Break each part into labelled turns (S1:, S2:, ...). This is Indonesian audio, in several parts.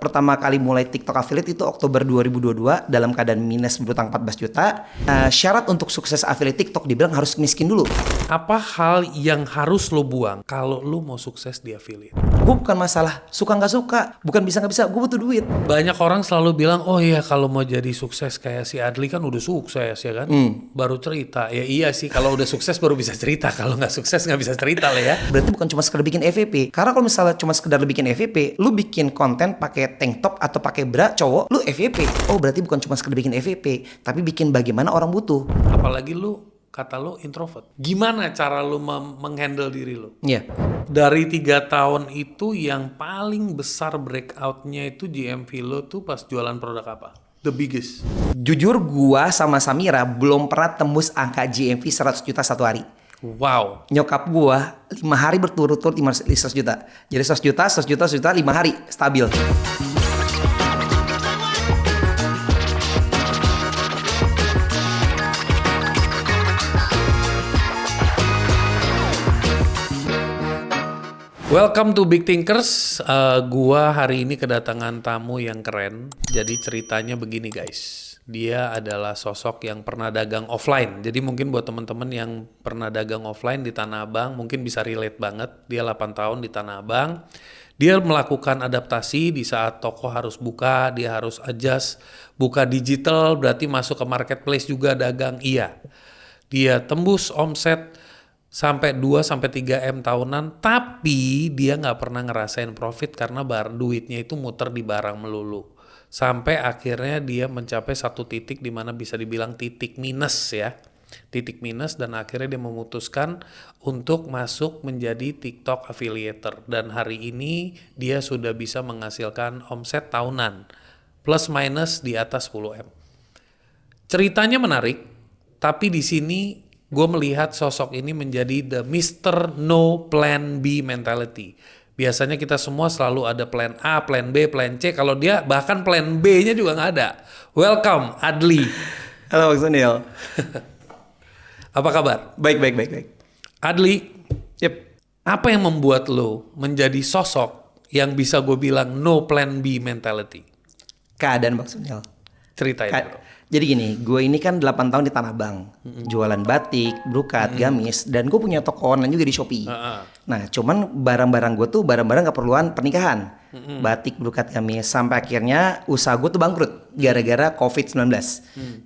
S1: pertama kali mulai TikTok affiliate itu Oktober 2022 dalam keadaan minus berutang 14 juta. Syarat untuk sukses affiliate TikTok dibilang harus miskin dulu.
S2: Apa hal yang harus lo buang kalau lo mau sukses di affiliate?
S1: Gue bukan masalah suka nggak suka, bukan bisa nggak bisa, gue butuh duit.
S2: Banyak orang selalu bilang, oh iya kalau mau jadi sukses kayak si Adli kan udah sukses ya kan, baru cerita. Ya iya sih, kalau udah sukses baru bisa cerita, kalau nggak sukses nggak bisa cerita lah ya.
S1: Berarti bukan cuma sekedar bikin FVP. Karena kalau misalnya cuma sekedar bikin FVP, lu bikin konten pakai tank top atau pakai bra cowok, lu FVP. Oh berarti bukan cuma sekedar bikin FVP, tapi bikin bagaimana orang butuh.
S2: Apalagi lu kata lo introvert. Gimana cara lo menghandle diri lo?
S1: Iya.
S2: Dari 3 tahun itu yang paling besar breakout-nya itu GMV lo tuh pas jualan produk apa? The biggest.
S1: Jujur gua sama Samira belum pernah tembus angka GMV 100 juta satu hari.
S2: Wow.
S1: Nyokap gua 5 hari berturut-turut 100 juta. Jadi 100 juta 5 hari stabil.
S2: Welcome to Big Thinkers. Gua hari ini kedatangan tamu yang keren. Jadi ceritanya begini guys. Dia adalah sosok yang pernah dagang offline. Jadi mungkin buat teman-teman yang pernah dagang offline di Tanah Abang mungkin bisa relate banget. Dia 8 tahun di Tanah Abang. Dia melakukan adaptasi di saat toko harus buka, dia harus adjust. Buka digital berarti masuk ke marketplace juga dagang. Iya. Dia tembus omset sampai 2-3 M tahunan, tapi dia nggak pernah ngerasain profit karena duitnya itu muter di barang melulu. Sampai akhirnya dia mencapai satu titik di mana bisa dibilang titik minus ya. Titik minus dan akhirnya dia memutuskan untuk masuk menjadi TikTok affiliator. Dan hari ini dia sudah bisa menghasilkan omset tahunan plus minus di atas 10 M. Ceritanya menarik, tapi di sini gue melihat sosok ini menjadi the Mr. No Plan B mentality. Biasanya kita semua selalu ada plan A, plan B, plan C. Kalau dia bahkan plan B-nya juga nggak ada. Welcome, Adli.
S1: Halo Bang Sunil.
S2: Apa kabar?
S1: Baik.
S2: Adli,
S1: Yep.
S2: apa yang membuat lo menjadi sosok yang bisa gue bilang no plan B mentality?
S1: Keadaan Bang Sunil.
S2: Ceritain bro.
S1: Jadi gini, gue ini kan 8 tahun di Tanah Abang, jualan batik, brokat, gamis, dan gue punya toko online juga di Shopee. Nah, cuman barang-barang gue tuh barang-barang keperluan pernikahan, batik, brokat, gamis, sampai akhirnya usaha gue tuh bangkrut gara-gara COVID-19.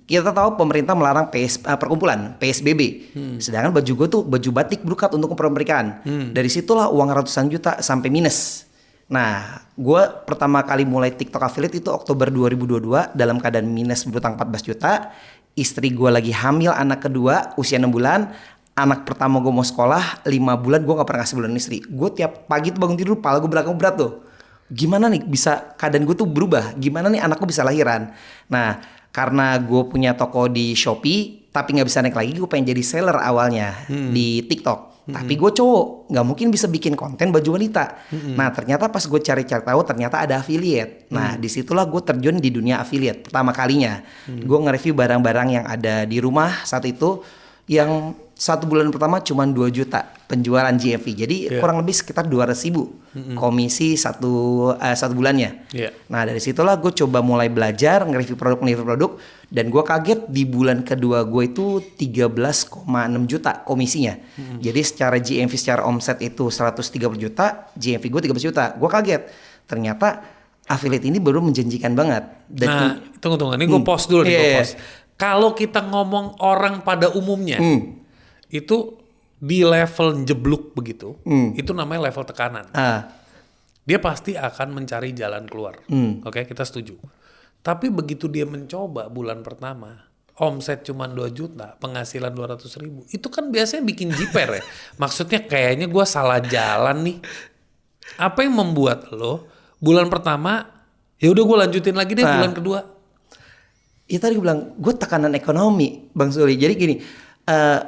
S1: Kita tahu pemerintah melarang perkumpulan, PSBB, sedangkan baju gue tuh baju batik, brokat untuk pernikahan. Dari situlah uang ratusan juta sampai minus. Nah, gue pertama kali mulai TikTok affiliate itu Oktober 2022 dalam keadaan minus berutang 14 juta. Istri gue lagi hamil anak kedua usia 6 bulan. Anak pertama gue mau sekolah 5 bulan, gue gak pernah ngasih bulan istri. Gue tiap pagi tuh bangun tidur, kepala gue belakang berat tuh. Gimana nih bisa keadaan gue tuh berubah? Gimana nih anak gue bisa lahiran? Nah, karena gue punya toko di Shopee tapi gak bisa naik lagi, gue pengen jadi seller awalnya di TikTok. Tapi gue cowok, gak mungkin bisa bikin konten baju wanita. Nah ternyata pas gue cari-cari tahu ternyata ada affiliate. Nah disitulah gue terjun di dunia affiliate pertama kalinya. Gue nge-review barang-barang yang ada di rumah saat itu, yang 1 bulan pertama cuma 2 juta penjualan GMV. Jadi kurang lebih sekitar 200.000 komisi satu bulannya. Nah dari situlah gue coba mulai belajar nge-review produk. Dan gue kaget di bulan kedua gue itu 13,6 juta komisinya. Jadi secara GMV secara omset itu 130 juta, GMV gue 13 juta. Gue kaget. Ternyata affiliate ini baru menjanjikan banget. Dan
S2: nah, tunggu. Ini gue pause dulu nih. Kalau kita ngomong orang pada umumnya, itu di level jeblok begitu, itu namanya level tekanan. Dia pasti akan mencari jalan keluar. Oke, kita setuju. Tapi begitu dia mencoba bulan pertama, omset cuma 2 juta, penghasilan 200.000, itu kan biasanya bikin jiper ya. Maksudnya kayaknya gue salah jalan nih. Apa yang membuat lo bulan pertama, ya udah gue lanjutin lagi deh bulan kedua?
S1: Itu tadi gue bilang, gue tekanan ekonomi Bang Suli. Jadi gini,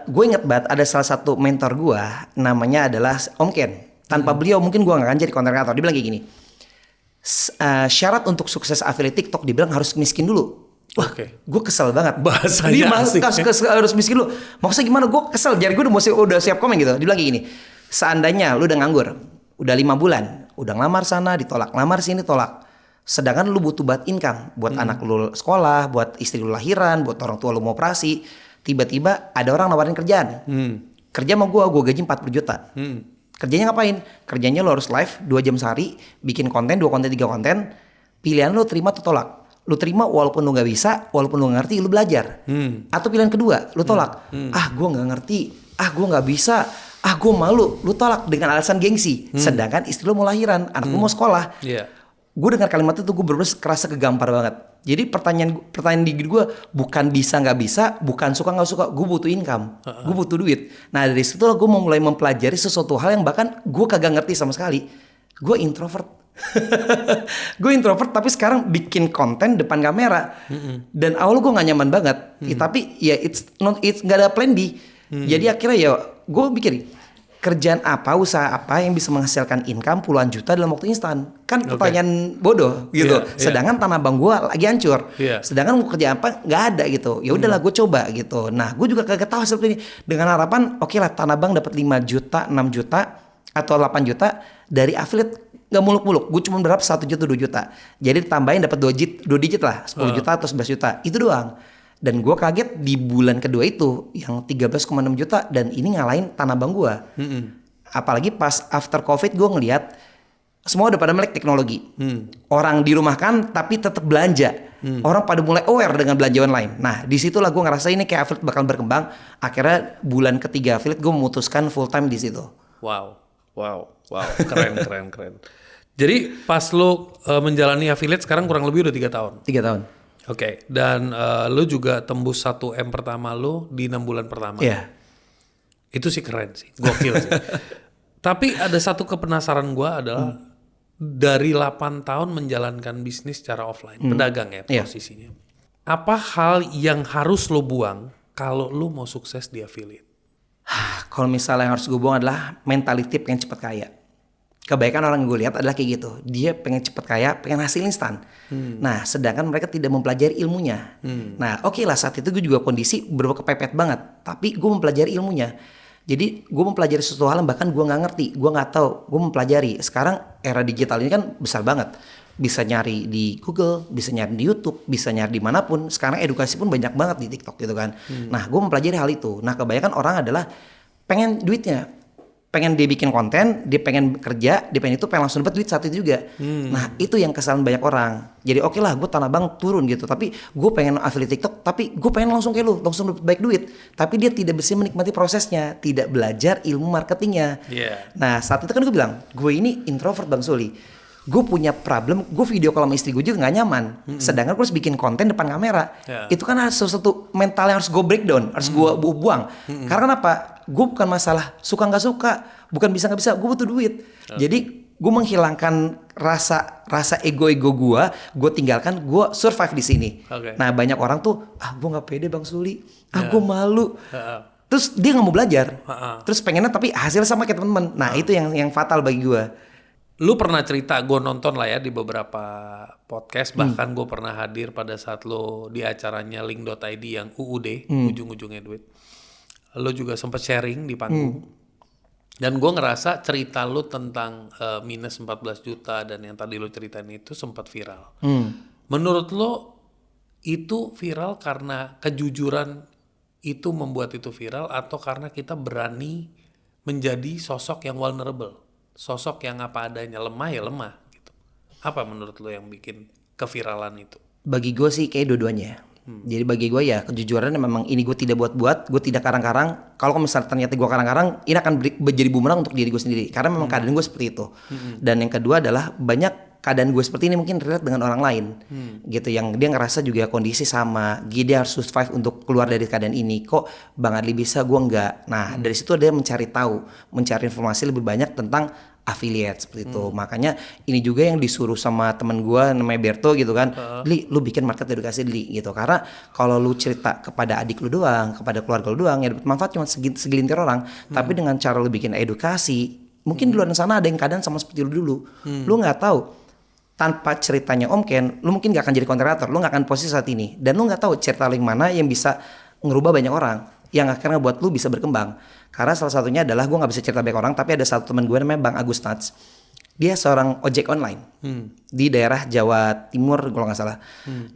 S1: gue inget banget ada salah satu mentor gue, namanya adalah Om Ken. Tanpa beliau mungkin gue gak akan jadi content creator. Dia bilang kayak gini, syarat untuk sukses affiliate TikTok dibilang harus miskin dulu. Wah, gue kesel banget.
S2: Bahasanya asik.
S1: Harus miskin dulu. Maksudnya gimana? Gue kesel. Jadi gue udah siap komen gitu. Dia bilang kayak gini, seandainya lu udah nganggur, udah 5 bulan, udah ngelamar sana ditolak, ngelamar sini tolak, Sedangkan lu butuh buat income, buat anak lu sekolah, buat istri lu lahiran, buat orang tua lu mau operasi. Tiba-tiba ada orang nawarin kerjaan. Kerja sama gue gaji 40 juta. Kerjanya ngapain? Kerjanya lu harus live 2 jam sehari, bikin konten, 2 konten, 3 konten. Pilihan lu terima atau tolak. Lu terima walaupun lu gak bisa, walaupun lu gak ngerti, lu belajar. Atau pilihan kedua, lu tolak. Gue gak ngerti, gue gak bisa, gue malu. Lu tolak dengan alasan gengsi. Sedangkan istri lu mau lahiran, anak lu mau sekolah. Gue dengar kalimat itu gue bener-bener kerasa kegampar banget. Jadi pertanyaan di gue bukan bisa nggak bisa, bukan suka nggak suka. Gue butuh income, gue butuh duit. Nah dari situ gue mau mulai mempelajari sesuatu hal yang bahkan gue kagak ngerti sama sekali. Gue introvert. Gue introvert tapi sekarang bikin konten depan kamera. Dan awal gue nggak nyaman banget. Tapi ya it's nggak ada plan B. Jadi akhirnya ya gue pikir kerjaan apa, usaha apa yang bisa menghasilkan income puluhan juta dalam waktu instan? Kan pertanyaan bodoh gitu. Sedangkan tanah abang gue lagi hancur. Sedangkan mau kerja apa nggak ada gitu. Ya udahlah gue coba gitu. Nah gue juga kagak tahu hasil ini. Dengan harapan oke lah tanah abang dapat 5 juta, 6 juta atau 8 juta dari affiliate. Gak muluk-muluk, gue cuma berapa 1 juta 2 juta. Jadi tambahin dapat 2 digit lah, 10 juta atau 11 juta. Itu doang. Dan gue kaget di bulan kedua itu yang 13,6 juta dan ini ngalahin tanah abang gue. Apalagi pas after covid gue ngeliat semua udah pada melek teknologi. Orang dirumahkan tapi tetap belanja. Orang pada mulai aware dengan belanja online. Nah disitulah gue ngerasa ini kayak affiliate bakal berkembang. Akhirnya bulan ketiga affiliate gue memutuskan full time di situ.
S2: Wow, keren. Jadi pas lo menjalani affiliate sekarang kurang lebih udah 3 tahun.
S1: 3 tahun.
S2: Oke, dan lo juga tembus 1M pertama lo di 6 bulan pertama.
S1: Iya.
S2: Itu sih keren sih, gokil sih. Tapi ada satu kepenasaran gue adalah dari 8 tahun menjalankan bisnis secara offline, pedagang ya posisinya. Apa hal yang harus lo buang kalau lo mau sukses di affiliate?
S1: Kalau misalnya yang harus gue buang adalah mentality pengen cepat kaya. Kebaikan orang yang gue lihat adalah kayak gitu. Dia pengen cepat kaya, pengen hasil instan. Nah, sedangkan mereka tidak mempelajari ilmunya. Nah, oke lah saat itu gue juga kondisi beberapa kepepet banget. Tapi gue mempelajari ilmunya. Jadi gue mempelajari sesuatu hal yang bahkan gue nggak ngerti, gue nggak tahu. Gue mempelajari. Sekarang era digital ini kan besar banget. Bisa nyari di Google, bisa nyari di YouTube, bisa nyari dimanapun. Sekarang edukasi pun banyak banget di TikTok gitu kan. Nah, gue mempelajari hal itu. Nah, kebanyakan orang adalah pengen duitnya. Pengen dia bikin konten, dia pengen kerja, dia pengen itu pengen langsung dapat duit saat itu juga. Nah itu yang kesalahan banyak orang. Jadi oke lah gue tanah abang turun gitu, tapi gue pengen affiliate TikTok, tapi gue pengen langsung kayak lu, langsung dapat baik duit. Tapi dia tidak bisa menikmati prosesnya, tidak belajar ilmu marketingnya. Nah saat itu kan gue bilang, gue ini introvert Bang Suli. Gue punya problem, gue video call sama istri gue juga gak nyaman. Sedangkan gue harus bikin konten depan kamera. Itu kan ada sesuatu mental yang harus gue breakdown, harus gue buang. Karena kenapa? Gue bukan masalah suka gak suka, bukan bisa gak bisa, gue butuh duit. Jadi gue menghilangkan rasa ego gue tinggalkan, gue survive di sini. Nah banyak orang tuh, gue gak pede Bang Suli, gue malu. Terus dia gak mau belajar, terus pengennya tapi hasil sama kayak teman-teman. Nah itu yang fatal bagi gue.
S2: Lu pernah cerita, gue nonton lah ya di beberapa podcast, bahkan gue pernah hadir pada saat lo di acaranya link.id yang UUD, ujung-ujungnya duit. Lo juga sempat sharing di panggung. Dan gue ngerasa cerita lo tentang minus 14 juta dan yang tadi lo ceritain itu sempat viral. Menurut lo itu viral karena kejujuran itu membuat itu viral atau karena kita berani menjadi sosok yang vulnerable? Sosok yang apa adanya, lemah ya lemah gitu. Apa menurut lo yang bikin keviralan itu?
S1: Bagi gue sih kayak dua-duanya. Jadi bagi gue ya kejujuran memang ini gue tidak buat-buat, gue tidak karang-karang. Kalau misalnya ternyata gue karang-karang, ini akan menjadi bumerang untuk diri gue sendiri. Karena memang keadaan gue seperti itu. Dan yang kedua adalah banyak keadaan gue seperti ini mungkin relate dengan orang lain. Gitu, yang dia ngerasa juga kondisi sama. Dia harus survive untuk keluar dari keadaan ini. Kok Bang Adli bisa, gue enggak. Nah dari situ dia mencari tahu, mencari informasi lebih banyak tentang affiliate seperti itu. Makanya ini juga yang disuruh sama temen gue namanya Berto gitu kan. Li, lu bikin market edukasi Li gitu. Karena kalau lu cerita kepada adik lu doang, kepada keluarga lu doang, ya dapat manfaat cuma segelintir orang. Tapi dengan cara lu bikin edukasi, mungkin di luar sana ada yang keadaan sama seperti lu dulu. Lu nggak tahu. Tanpa ceritanya Om Ken, lu mungkin gak akan jadi content creator, lu gak akan posisi saat ini. Dan lu gak tahu cerita link mana yang bisa ngerubah banyak orang, yang akhirnya buat lu bisa berkembang. Karena salah satunya adalah gue gak bisa cerita banyak orang, tapi ada satu teman gue namanya Bang Agus Nats. Dia seorang ojek online di daerah Jawa Timur kalau nggak salah.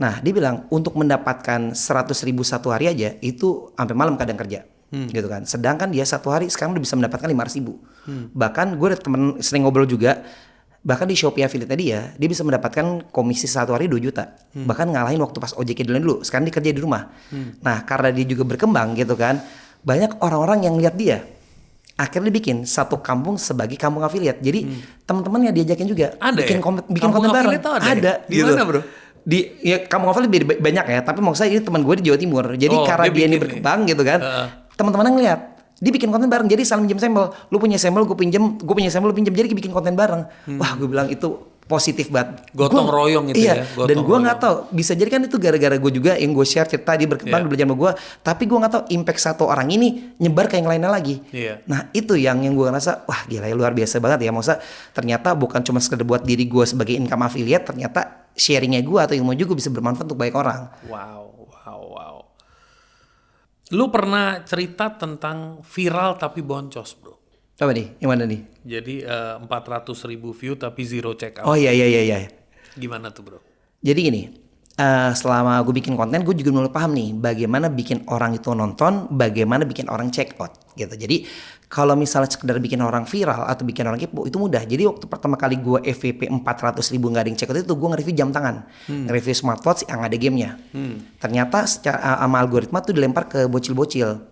S1: Nah dia bilang untuk mendapatkan 100.000 satu hari aja itu sampai malam kadang kerja, gitu kan. Sedangkan dia satu hari sekarang udah bisa mendapatkan 500.000. Bahkan gue ada temen sering ngobrol juga. Bahkan di Shopee affiliate dia bisa mendapatkan komisi satu hari 2 juta. Bahkan ngalahin waktu pas ojeknya dulu. Sekarang dia kerja di rumah. Nah karena dia juga berkembang gitu kan, banyak orang-orang yang lihat dia. Akhirnya bikin satu kampung sebagai kampung affiliate. Jadi teman-temannya diajakin juga
S2: Ada
S1: bikin
S2: ya?
S1: bikin konten bareng.
S2: Ada. Di
S1: gitu.
S2: mana bro?
S1: Di ya kampung affiliate banyak ya. Tapi maksud saya ini teman gue di Jawa Timur. Jadi karena dia ini berkembang gitu kan. Teman-temannya ngeliat dia bikin konten bareng. Jadi saling pinjam sampel. Lu punya sampel, gue punya sampel, lu pinjam. Jadi bikin konten bareng. Wah gue bilang itu positif banget.
S2: Gotong royong itu
S1: iya,
S2: ya.
S1: Dan gue nggak tahu bisa jadi kan itu gara-gara gue juga yang gue share cerita dia berkembang belajar sama gue. Tapi gue nggak tahu impact satu orang ini nyebar ke yang lainnya lagi. Nah itu yang gue ngerasa wah gila ya luar biasa banget ya. Maksudnya ternyata bukan cuma sekedar buat diri gue sebagai income affiliate, ternyata sharingnya gue atau ilmu juga bisa bermanfaat untuk banyak orang.
S2: Wow. Lu pernah cerita tentang viral tapi boncos bro?
S1: Apa nih? Yang mana nih?
S2: Jadi 400.000 view tapi 0 check out.
S1: Oh iya.
S2: Gimana tuh bro?
S1: Jadi gini, selama gue bikin konten, gue juga mulai paham nih bagaimana bikin orang itu nonton, bagaimana bikin orang check out gitu. Jadi kalau misalnya sekedar bikin orang viral atau bikin orang kepo itu mudah. Jadi waktu pertama kali gue FVP 400.000 nggak ada yang check out itu gue nge-review jam tangan, nge-review smartwatch yang ada gamenya. Ternyata secara sama algoritma tuh dilempar ke bocil-bocil.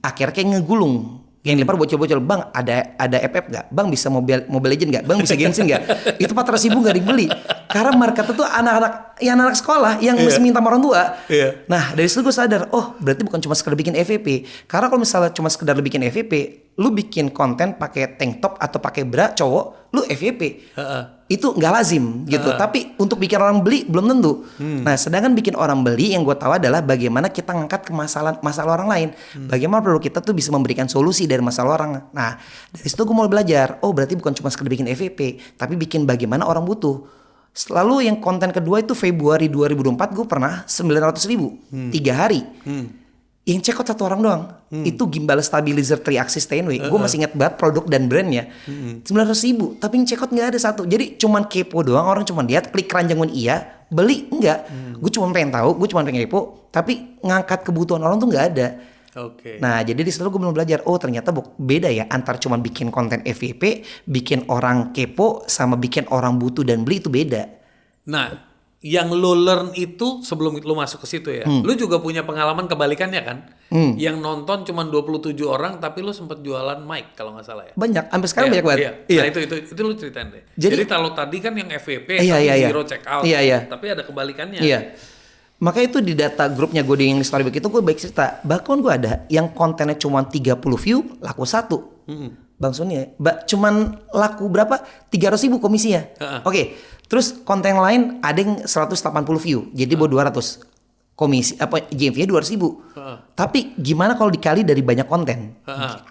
S1: Akhirnya kayak ngegulung. Yang lempar bocil-bocil, bang ada FF gak? Bang bisa Mobile Legend gak? Bang bisa Genshin gak? Itu 400.000 gak dibeli. Karena market itu anak-anak sekolah yang mesti minta sama orang tua. Nah dari situ gue sadar, oh berarti bukan cuma sekedar bikin FVP. Karena kalau misalnya cuma sekedar lu bikin FVP, lu bikin konten pakai tank top atau pakai bra cowok, lu FVP. Itu nggak lazim gitu. Tapi untuk bikin orang beli belum tentu. Nah sedangkan bikin orang beli yang gue tahu adalah bagaimana kita ngangkat ke masalah orang lain. Bagaimana produk kita tuh bisa memberikan solusi dari masalah orang. Nah dari situ gue mulai belajar. Oh berarti bukan cuma sekedar bikin FVP, tapi bikin bagaimana orang butuh. Lalu yang konten kedua itu Februari 2024 gue pernah 900.000 3 hari. Yang check out satu orang doang. Itu gimbal stabilizer 3 axis Steinway. Gue masih ingat banget produk dan brandnya. 900.000 tapi yang check out gak ada satu. Jadi cuman kepo doang. Orang cuman lihat klik keranjang iya, beli enggak. Gue cuma pengen tahu, gue cuma pengen kepo. Tapi ngangkat kebutuhan orang tuh gak ada. Nah jadi di situ gue belum belajar. Oh ternyata beda ya antara cuman bikin konten FVP, bikin orang kepo, sama bikin orang butuh dan beli itu beda.
S2: Nah yang lo learn itu sebelum lo masuk ke situ ya, lo juga punya pengalaman kebalikannya kan? Yang nonton cuma 27 orang tapi lo sempat jualan mic kalau nggak salah ya?
S1: Banyak, sampai sekarang banyak banget.
S2: Iya. Nah itu lo ceritain deh. Jadi kalau tadi kan yang FVP zero check out, tapi ada kebalikannya.
S1: Iya. Makanya itu di data grupnya gue di yang storybook itu gue baik cerita. Bahkan gue ada yang kontennya cuma 30 view laku 1. Bang Sony cuman laku berapa? 300.000 komisinya. Oke. Terus konten lain ada yang 180 view. Jadi bawa 200. Komisi GMV-nya 200.000. Tapi gimana kalau dikali dari banyak konten?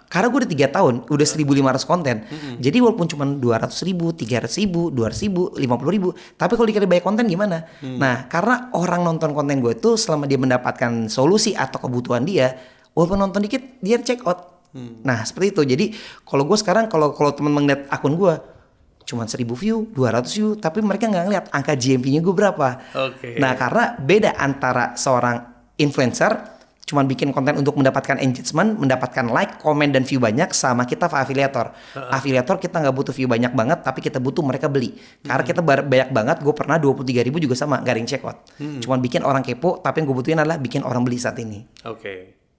S1: Karena gue udah 3 tahun, udah 1.500 konten. Jadi walaupun cuma 200.000, 300.000, 200.000, 50.000, tapi kalau dikali banyak konten gimana? Nah, karena orang nonton konten gue itu selama dia mendapatkan solusi atau kebutuhan dia, walaupun nonton dikit dia check out. Nah, seperti itu. Jadi kalau gue sekarang kalau teman-teman ngeliat akun gue cuman 1.000 view, 200 view, tapi mereka nggak ngeliat angka GMV-nya gue berapa. Nah karena beda antara seorang influencer cuman bikin konten untuk mendapatkan engagement, mendapatkan like, komen dan view banyak, sama kita afiliator. Afiliator kita nggak butuh view banyak banget, tapi kita butuh mereka beli. Karena kita banyak banget, gue pernah 23.000 juga sama, nggak ada yang check out. Cuman bikin orang kepo, tapi yang gue butuhin adalah bikin orang beli saat ini.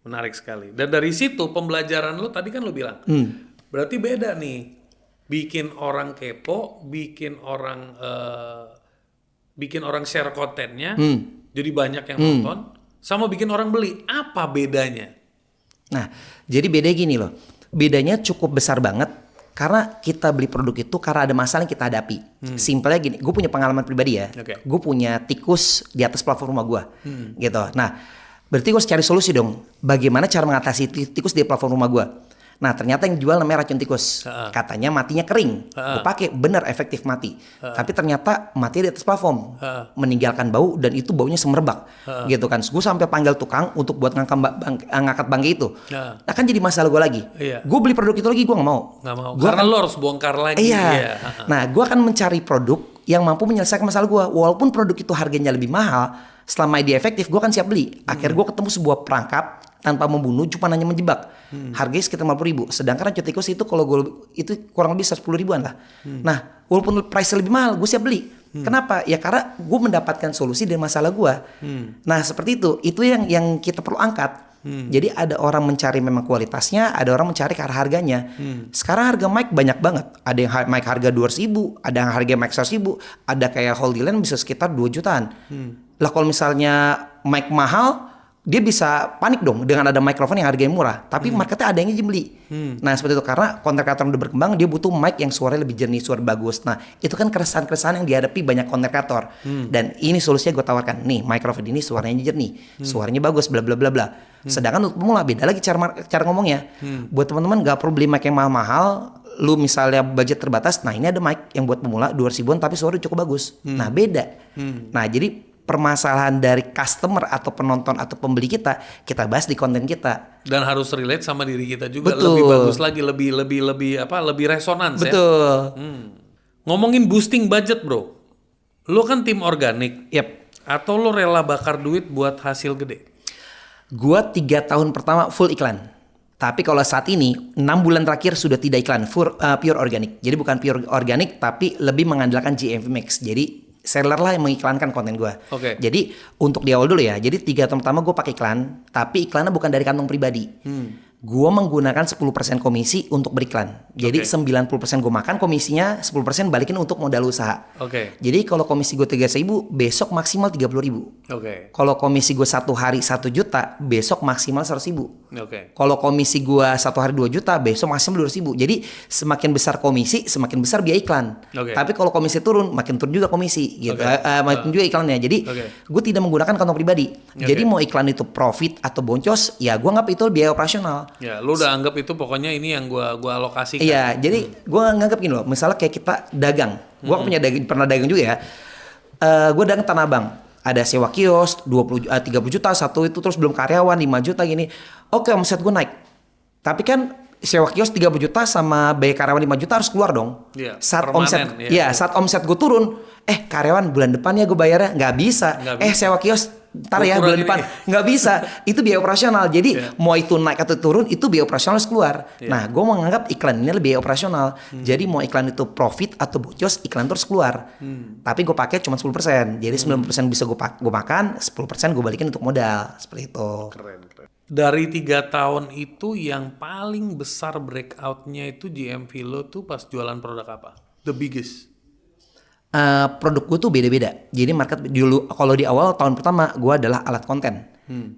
S2: Menarik sekali. Dan dari situ pembelajaran lu tadi kan lu bilang, berarti beda nih. Bikin orang kepo, bikin orang share kontennya, jadi banyak yang nonton, sama bikin orang beli. Apa bedanya?
S1: Nah, jadi beda gini loh. Bedanya cukup besar banget karena kita beli produk itu karena ada masalah yang kita hadapi. Simpelnya gini, gue punya pengalaman pribadi ya. Gue punya tikus di atas platform rumah gue, gitu. Nah, berarti gue harus cari solusi dong. Bagaimana cara mengatasi tikus di platform rumah gue? Nah ternyata yang jual namanya racun tikus. Katanya matinya kering. Gue pakai, bener efektif mati. Tapi ternyata mati di atas plafon, meninggalkan bau dan itu baunya semerbak. Gitu kan. Gue sampai panggil tukang untuk buat ngangkat bangke itu. Nah kan jadi masalah gue lagi. Gue beli produk itu lagi gue nggak mau.
S2: Karena lo harus bongkar lagi.
S1: Iya. Nah gue akan mencari produk yang mampu menyelesaikan masalah gue. Walaupun produk itu harganya lebih mahal, selama dia efektif gue kan siap beli. Akhirnya gue ketemu sebuah perangkap tanpa membunuh, cuma hanya menjebak. Harganya sekitar 50.000. Sedangkan racun tikus itu kalau gue itu kurang lebih 10.000-an lah. Nah, walaupun price lebih mahal, gue siap beli. Kenapa? Ya karena gue mendapatkan solusi dari masalah gue. Nah, seperti itu. Itu yang kita perlu angkat. Jadi ada orang mencari memang kualitasnya, ada orang mencari ke arah harganya. Sekarang harga mic banyak banget. Ada yang mic harga 200.000, ada yang harga mic 100.000, ada kayak Holdyland bisa sekitar 2 jutaan. Lah kalau misalnya mic mahal, dia bisa panik dong dengan ada mikrofon yang harganya murah, tapi marketnya ada yang ingin beli. Nah seperti itu, karena konten kreator udah berkembang, dia butuh mic yang suaranya lebih jernih, suara bagus. Nah itu kan keresahan-keresahan yang dihadapi banyak konten kreator. Dan ini solusinya gue tawarkan, nih mikrofon ini suaranya jernih, suaranya bagus, bla bla bla bla. Sedangkan untuk pemula beda lagi cara ngomongnya. Buat teman-teman gak perlu beli mic yang mahal-mahal. Lu misalnya budget terbatas, nah ini ada mic yang buat pemula 200.000-an tapi suaranya cukup bagus. Nah beda. Nah jadi permasalahan dari customer atau penonton atau pembeli kita bahas di konten kita.
S2: Dan harus relate sama diri kita juga.
S1: Betul.
S2: Lebih bagus lagi, lebih resonans.
S1: Betul.
S2: Ya. Ngomongin boosting budget bro, lo kan tim organik. Atau lo rela bakar duit buat hasil gede?
S1: Gua 3 tahun pertama full iklan. Tapi kalau saat ini 6 bulan terakhir sudah tidak iklan, pure organik. Jadi bukan pure organik tapi lebih mengandalkan GMV Max. Jadi seller lah yang mengiklankan konten gue. Jadi untuk di awal dulu ya. Jadi 3 tahun pertama gue pakai iklan, tapi iklannya bukan dari kantong pribadi. Gue menggunakan 10% komisi untuk beriklan. Jadi 90% gue makan, komisinya 10% balikin untuk modal usaha. Jadi kalau komisi gue 3.000, besok maksimal 30.000. Kalau komisi gue 1 hari 1 juta, besok maksimal 100.000. Kalau komisi gue 1 hari 2 juta, besok maksimal 200.000. Jadi semakin besar komisi, semakin besar biaya iklan. Tapi kalau komisi turun, makin turun juga komisi. Gitu. Makin juga iklannya. Jadi gue tidak menggunakan kantong pribadi. Jadi mau iklan itu profit atau boncos, ya gue anggap itu biaya operasional.
S2: Ya, lu udah anggap itu pokoknya ini yang gua alokasikan.
S1: Iya, jadi gua nganggap gini loh, misalnya kayak kita dagang. Gua pernah dagang juga ya. Gua dagang Tanah Abang. Ada sewa kios 30 juta satu itu, terus belum karyawan 5 juta gini. Oke, omset gua naik. Tapi kan sewa kios 30 juta sama biaya karyawan 5 juta harus keluar dong.
S2: Iya,
S1: saat
S2: permanen,
S1: saat omset gua turun, karyawan bulan depan ya gua bayarnya nggak bisa. Sewa kios ntar ya bulan depan nggak bisa. Itu biaya operasional. Jadi mau itu naik atau turun itu biaya operasional harus keluar. Nah gue menganggap iklan ini lebih biaya operasional. Jadi mau iklan itu profit atau boncos, iklan terus keluar. Tapi gue pakai cuma 10%. Jadi 90% bisa gue makan, 10% gue balikin untuk modal. Seperti itu.
S2: Keren. Dari 3 tahun itu yang paling besar breakoutnya itu GMV lo tuh pas jualan produk apa? The biggest?
S1: Produk gue tuh beda-beda. Jadi market dulu, kalau di awal tahun pertama gue adalah alat konten.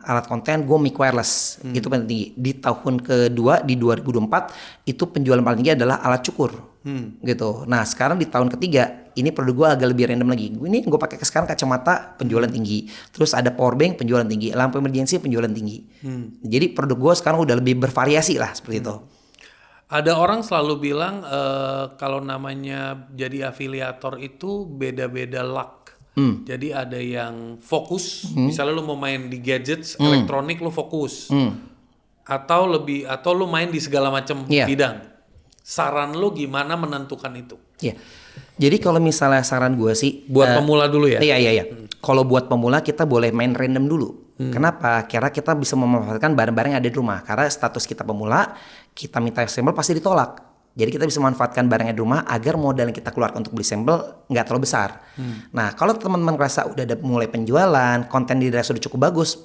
S1: Alat konten gue mic wireless. Itu paling tinggi. Di tahun kedua di 2024 itu penjualan paling tinggi adalah alat cukur. Gitu. Nah sekarang di tahun ketiga ini produk gue agak lebih random lagi. Ini gue pakai sekarang kacamata penjualan tinggi. Terus ada power bank penjualan tinggi. Lampu emergency penjualan tinggi. Jadi produk gue sekarang udah lebih bervariasi lah seperti itu.
S2: Ada orang selalu bilang kalau namanya jadi afiliator itu beda-beda luck. Jadi ada yang fokus, misalnya lu mau main di gadgets, elektronik lu fokus. Atau lu main di segala macam bidang. Saran lu gimana menentukan itu?
S1: Jadi kalau misalnya saran gue sih
S2: buat pemula dulu ya.
S1: Iya. Kalau buat pemula kita boleh main random dulu. Kenapa? Karena kita bisa memanfaatkan barang-barang yang ada di rumah. Karena status kita pemula, kita minta sampel pasti ditolak. Jadi kita bisa memanfaatkan barangnya di rumah agar modal yang kita keluarkan untuk beli sampel nggak terlalu besar. Nah kalau teman-teman merasa udah ada mulai penjualan, konten di daerah sudah cukup bagus,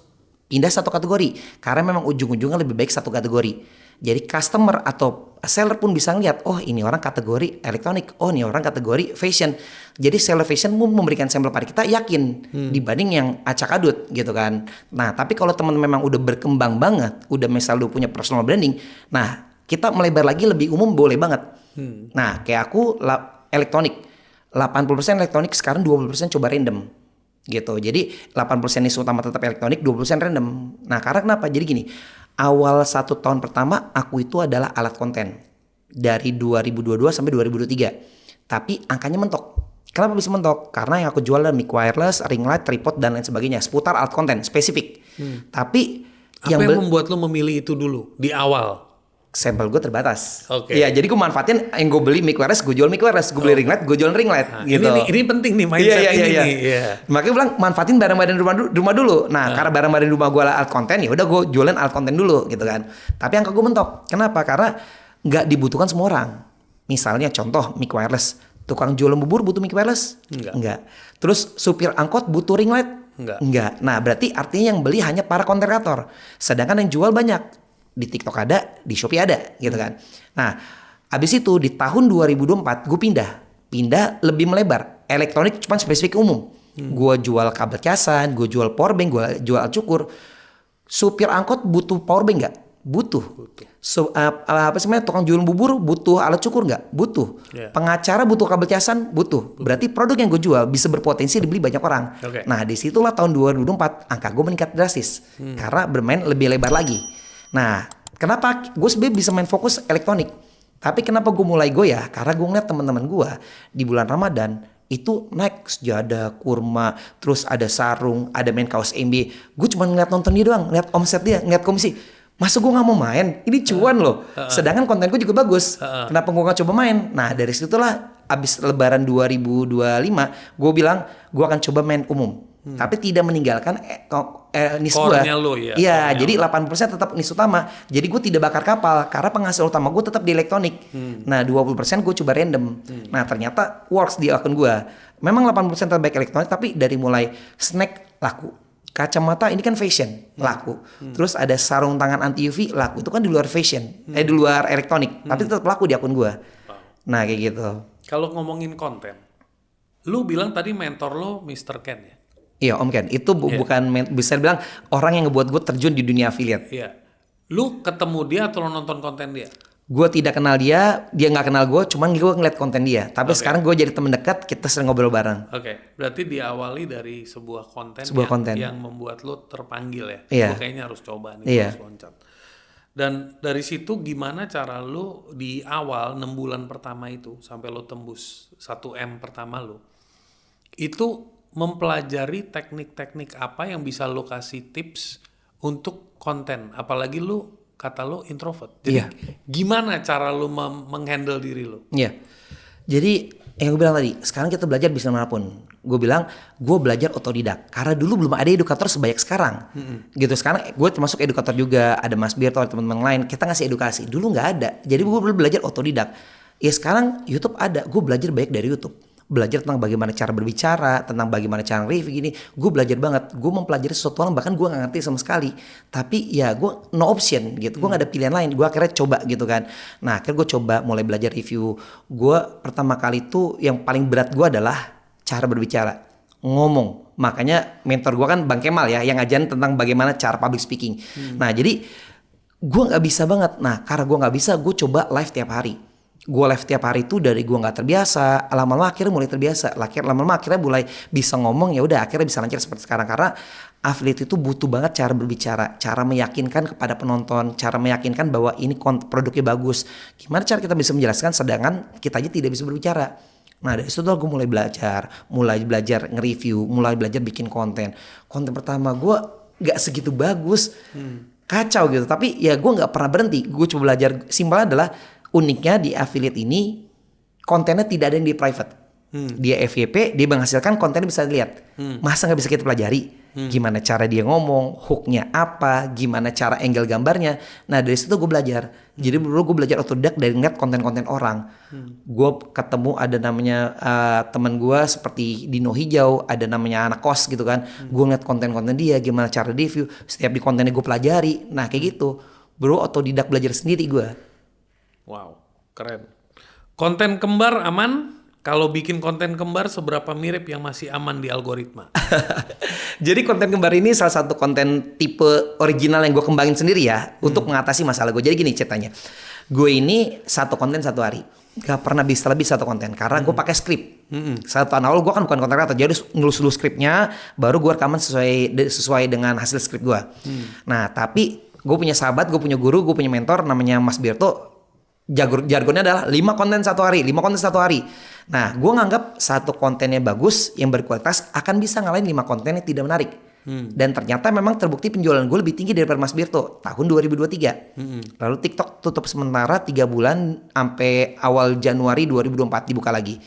S1: pindah satu kategori. Karena memang ujung-ujungnya lebih baik satu kategori. Jadi customer atau seller pun bisa ngeliat, oh ini orang kategori elektronik, oh ini orang kategori fashion. Jadi seller fashion pun memberikan sampel pada kita yakin dibanding yang acak adut gitu kan. Nah tapi kalau teman memang udah berkembang banget, udah misalnya punya personal branding, nah kita melebar lagi lebih umum boleh banget. Nah kayak aku elektronik, 80% elektronik sekarang 20% coba random. Gitu. Jadi 80% isu utama tetap elektronik, 20% random. Nah, karena kenapa? Jadi gini, Awal 1 tahun pertama aku itu adalah alat konten dari 2022 sampai 2023. Tapi angkanya mentok. Kenapa bisa mentok? Karena yang aku jual adalah mic wireless, ring light, tripod dan lain sebagainya, seputar alat konten spesifik. Tapi
S2: Apa yang membuat lo memilih itu dulu di awal?
S1: sampel gue terbatas.
S2: Oke.
S1: Iya, jadi gue manfaatin yang gue beli mic wireless, gue jual mic wireless, gue beli ring light, gue jual ring light.
S2: Nah,
S1: gitu.
S2: ini penting nih mindset ini nih. Iya.
S1: Makanya bilang manfaatin barang-barang rumah dulu. Nah, karena barang-barang rumah gue alat konten, ya udah gue jualan alat konten dulu gitu kan. Tapi angka gue mentok. Kenapa? Karena nggak dibutuhkan semua orang. Misalnya contoh mic wireless, tukang jualan bubur butuh mic wireless? Enggak. Terus supir angkot butuh ring light? Enggak. Nah, berarti artinya yang beli hanya para konten kreator. Sedangkan yang jual banyak. Di TikTok ada, di Shopee ada gitu kan. Nah, abis itu di tahun 2024 gue pindah lebih melebar. Elektronik cuma spesifik umum. Gue jual kabel casan, gue jual power bank, gue jual alat cukur. Supir angkot butuh power bank nggak? Butuh. Apa sih namanya, tukang jualan bubur butuh alat cukur nggak? Butuh. Pengacara butuh kabel casan? Butuh. Berarti produk yang gue jual bisa berpotensi dibeli banyak orang. Nah, disitulah tahun 2024 angka gue meningkat drastis karena bermain lebih lebar lagi. Nah, kenapa gue sebenarnya bisa main fokus elektronik? Tapi kenapa gue mulai goyah? Karena gue ngeliat teman-teman gue di bulan Ramadan itu naik sejadah, kurma, terus ada sarung, ada main kaos MB. Gue cuma ngeliat nonton dia doang, ngeliat omset dia, ngeliat komisi. Masa gue gak mau main? Ini cuan loh. Sedangkan konten gue juga bagus. Kenapa gue gak coba main? Nah, dari situlah abis lebaran 2025, gue bilang gue akan coba main umum. Tapi tidak meninggalkan niche gue.
S2: Core-nya lo ya.
S1: Iya, jadi 80% tetap niche utama. Jadi gue tidak bakar kapal karena penghasil utama gue tetap di elektronik. Nah, 20% gue coba random. Nah, ternyata works di akun gue. Memang 80% terbaik elektronik, tapi dari mulai snack laku. Kacamata ini kan fashion, laku. Terus ada sarung tangan anti UV, laku. Itu kan di luar fashion, di luar elektronik. Tapi tetap laku di akun gue. Nah, kayak gitu.
S2: Kalau ngomongin konten, lu bilang tadi mentor lo Mr. Ken ya?
S1: Iya Om Ken, itu bukan bisa dibilang orang yang ngebuat gue terjun di dunia affiliate.
S2: Iya. Lu ketemu dia atau lo nonton konten dia?
S1: Gue tidak kenal dia nggak kenal gue, cuman gue ngeliat konten dia. Tapi sekarang gue jadi teman dekat, kita sering ngobrol bareng.
S2: Berarti diawali dari sebuah konten yang membuat lo terpanggil ya?
S1: Iya.
S2: Lo kayaknya harus coba nih, harus loncat. Dan dari situ gimana cara lo di awal 6 bulan pertama itu sampai lo tembus 1M pertama lo, itu mempelajari teknik-teknik apa yang bisa lo kasih tips untuk konten, apalagi lo kata lo introvert. Jadi gimana cara lo menghandle diri lo?
S1: Iya. Jadi yang gue bilang tadi, sekarang kita belajar bisa manapun. Gue bilang gue belajar otodidak karena dulu belum ada edukator sebanyak sekarang. Gitu, sekarang gue termasuk edukator juga, ada Mas Birto, ada teman-teman lain, kita ngasih edukasi. Dulu nggak ada, jadi gue belajar otodidak. Ya sekarang YouTube ada, gue belajar banyak dari YouTube. Belajar tentang bagaimana cara berbicara, tentang bagaimana cara review gini. Gue belajar banget. Gue mempelajari sesuatu hal bahkan gue gak ngerti sama sekali. Tapi ya gue no option gitu. Gue gak ada pilihan lain. Gue akhirnya coba gitu kan. Nah akhirnya gue coba mulai belajar review. Gue pertama kali tuh yang paling berat gue adalah cara berbicara. Ngomong. Makanya mentor gue kan Bang Kemal ya. Yang ngajarin tentang bagaimana cara public speaking. Nah jadi gue gak bisa banget. Nah karena gue gak bisa, gue coba live tiap hari. Gue live tiap hari itu dari gue nggak terbiasa, lama-lama akhirnya mulai terbiasa, lama-lama akhirnya mulai bisa ngomong, ya udah akhirnya bisa lancar seperti sekarang. Karena affiliate itu butuh banget cara berbicara, cara meyakinkan kepada penonton, cara meyakinkan bahwa ini produknya bagus. Gimana cara kita bisa menjelaskan sedangkan kita aja tidak bisa berbicara. Nah dari situ gue mulai belajar nge-review, mulai belajar bikin konten. Konten pertama gue nggak segitu bagus, kacau gitu. Tapi ya gue nggak pernah berhenti, gue coba belajar. Simpelnya adalah uniknya di affiliate ini kontennya tidak ada yang di private. Dia FYP, dia menghasilkan kontennya bisa dilihat. Masa nggak bisa kita pelajari? Gimana cara dia ngomong, hooknya apa, gimana cara angle gambarnya. Nah dari situ gue belajar. Jadi dulu gue belajar otodidak dari ngeliat konten-konten orang. Gue ketemu ada namanya teman gue seperti Dino Hijau, ada namanya anak kos gitu kan. Gue ngeliat konten-konten dia, gimana cara review. Setiap di kontennya gue pelajari. Nah kayak gitu. Bro otodidak belajar sendiri gue.
S2: Wow, keren. Konten kembar aman? Kalau bikin konten kembar seberapa mirip yang masih aman di algoritma?
S1: Jadi konten kembar ini salah satu konten tipe original yang gue kembangin sendiri ya untuk mengatasi masalah gue. Jadi gini ceritanya, gue ini satu konten satu hari, gak pernah bisa lebih satu konten karena gue pakai skrip. Satu tahun awal gue kan bukan konten kreator, jadi ngelus dulu skripnya, baru gue rekaman sesuai dengan hasil skrip gue. Nah tapi Gue punya sahabat, gue punya guru, gue punya mentor namanya Mas Berto. Jargonnya adalah 5 konten satu hari, 5 konten satu hari. Nah, gue nganggap satu kontennya bagus, yang berkualitas akan bisa ngalahin 5 konten yang tidak menarik. Dan ternyata memang terbukti penjualan gue lebih tinggi daripada Mas Berto tahun 2023. Lalu TikTok tutup sementara 3 bulan sampai awal Januari 2024 dibuka lagi.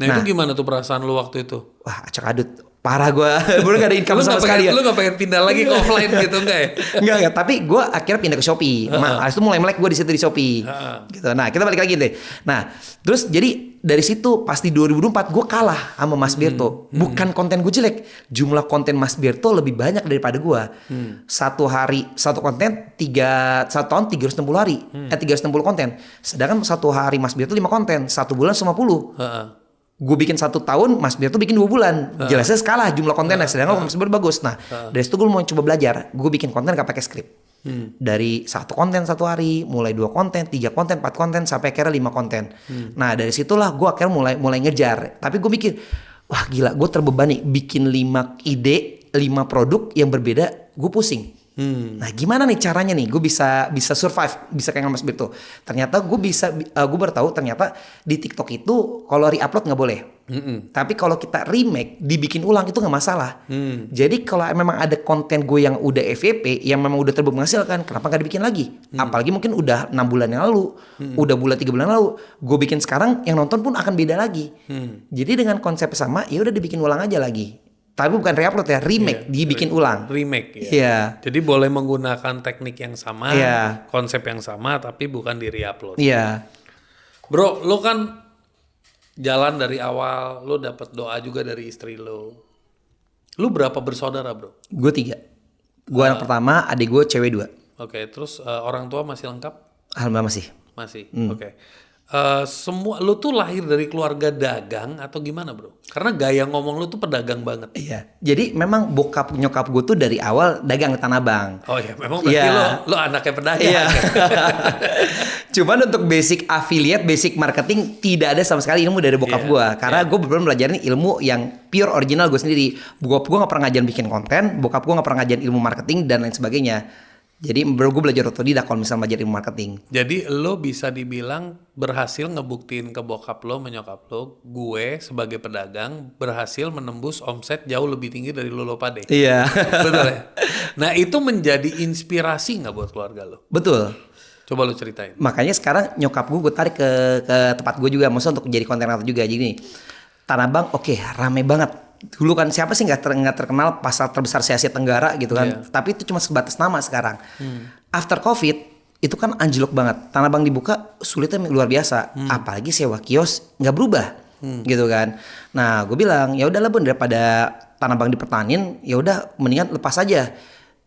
S2: Nah, itu gimana tuh perasaan lu waktu itu?
S1: Wah, acak adut. Parah gue. Bener gak ada income sama sekali ya.
S2: Lu gak pengen pindah lagi ke offline gitu enggak ya?
S1: Enggak. Tapi gue akhirnya pindah ke Shopee. Habis itu mulai melek gue di situ di Shopee. Gitu. Nah, kita balik lagi deh. Nah, terus jadi dari situ pas di 2024 gue kalah sama Mas Berto. Bukan konten gue jelek. Jumlah konten Mas Berto lebih banyak daripada gue. Satu hari, satu konten, 1 tahun 360 hari. 360 konten. Sedangkan satu hari Mas Berto 5 konten. 1 bulan 50. Gue bikin 1 tahun, Mas Berto bikin 2 bulan. Jelasnya kalah jumlah kontennya. Sedangkan Mas Berto bagus. Nah, dari situ gue mau coba belajar. Gue bikin konten gak pakai skrip. Dari 1 konten 1 hari, mulai 2 konten, 3 konten, 4 konten, sampai akhirnya 5 konten. Nah, dari situlah gue akhirnya mulai ngejar. Tapi gue mikir, wah gila, gue terbebani bikin 5 ide, 5 produk yang berbeda, gue pusing. Nah, gimana nih caranya nih gue bisa survive, bisa kayak Mas Berto. Ternyata gue baru tahu ternyata di TikTok itu kalau re-upload nggak boleh. Tapi kalau kita remake, dibikin ulang itu nggak masalah. Jadi kalau memang ada konten gue yang udah FYP, yang memang udah terbukti menghasilkan, kenapa nggak dibikin lagi? Apalagi mungkin udah 6 bulan yang lalu, udah 3 bulan lalu, gue bikin sekarang, yang nonton pun akan beda lagi. Jadi dengan konsep sama, ya udah dibikin ulang aja lagi. Tapi bukan re-upload ya, remake, dibikin ulang.
S2: Remake ya.
S1: Iya.
S2: Jadi boleh menggunakan teknik yang sama, konsep yang sama, tapi bukan di re-upload.
S1: Iya.
S2: Bro, lu kan jalan dari awal, lu dapat doa juga dari istri lu. Lu berapa bersaudara, bro?
S1: Gue 3. Gue anak pertama, adik gue cewek 2.
S2: Oke, terus orang tua masih lengkap?
S1: Alhamdulillah masih.
S2: Masih, oke. Semua lu tuh lahir dari keluarga dagang atau gimana, bro? Karena gaya ngomong lu tuh pedagang banget.
S1: Iya. Jadi memang bokap nyokap gue tuh dari awal dagang di Tanah Abang.
S2: Oh iya, memang berarti lu anaknya pedagang. Iya.
S1: Cuman untuk basic affiliate, basic marketing tidak ada sama sekali ilmu dari bokap gue. Karena gue benar-benar belajarin ilmu yang pure original gue sendiri. Bokap gue gak pernah ngajarin bikin konten, bokap gue gak pernah ngajarin ilmu marketing dan lain sebagainya. Jadi gue belajar otodidak kalau misalnya belajar ilmu marketing.
S2: Jadi lo bisa dibilang berhasil ngebuktiin ke bokap lo, menyokap lo, gue sebagai pedagang berhasil menembus omset jauh lebih tinggi dari lo pade.
S1: Iya.
S2: Betul ya? Nah itu menjadi inspirasi gak buat keluarga lo?
S1: Betul.
S2: Coba lo ceritain.
S1: Makanya sekarang nyokap gue tarik ke tempat gue juga. Maksudnya untuk jadi konten kreator juga. Jadi nih, Tanah Abang oke, rame banget. Dulu kan siapa sih nggak terkenal pasar terbesar se Asia Tenggara gitu kan. Tapi itu cuma sebatas nama sekarang. After COVID itu kan anjlok banget. Tanah Abang dibuka sulitnya luar biasa. Apalagi sewa kios nggak berubah gitu kan. Nah gue bilang ya udahlah Bun, daripada Tanah Abang dipertahanin, ya udah mendingan lepas aja.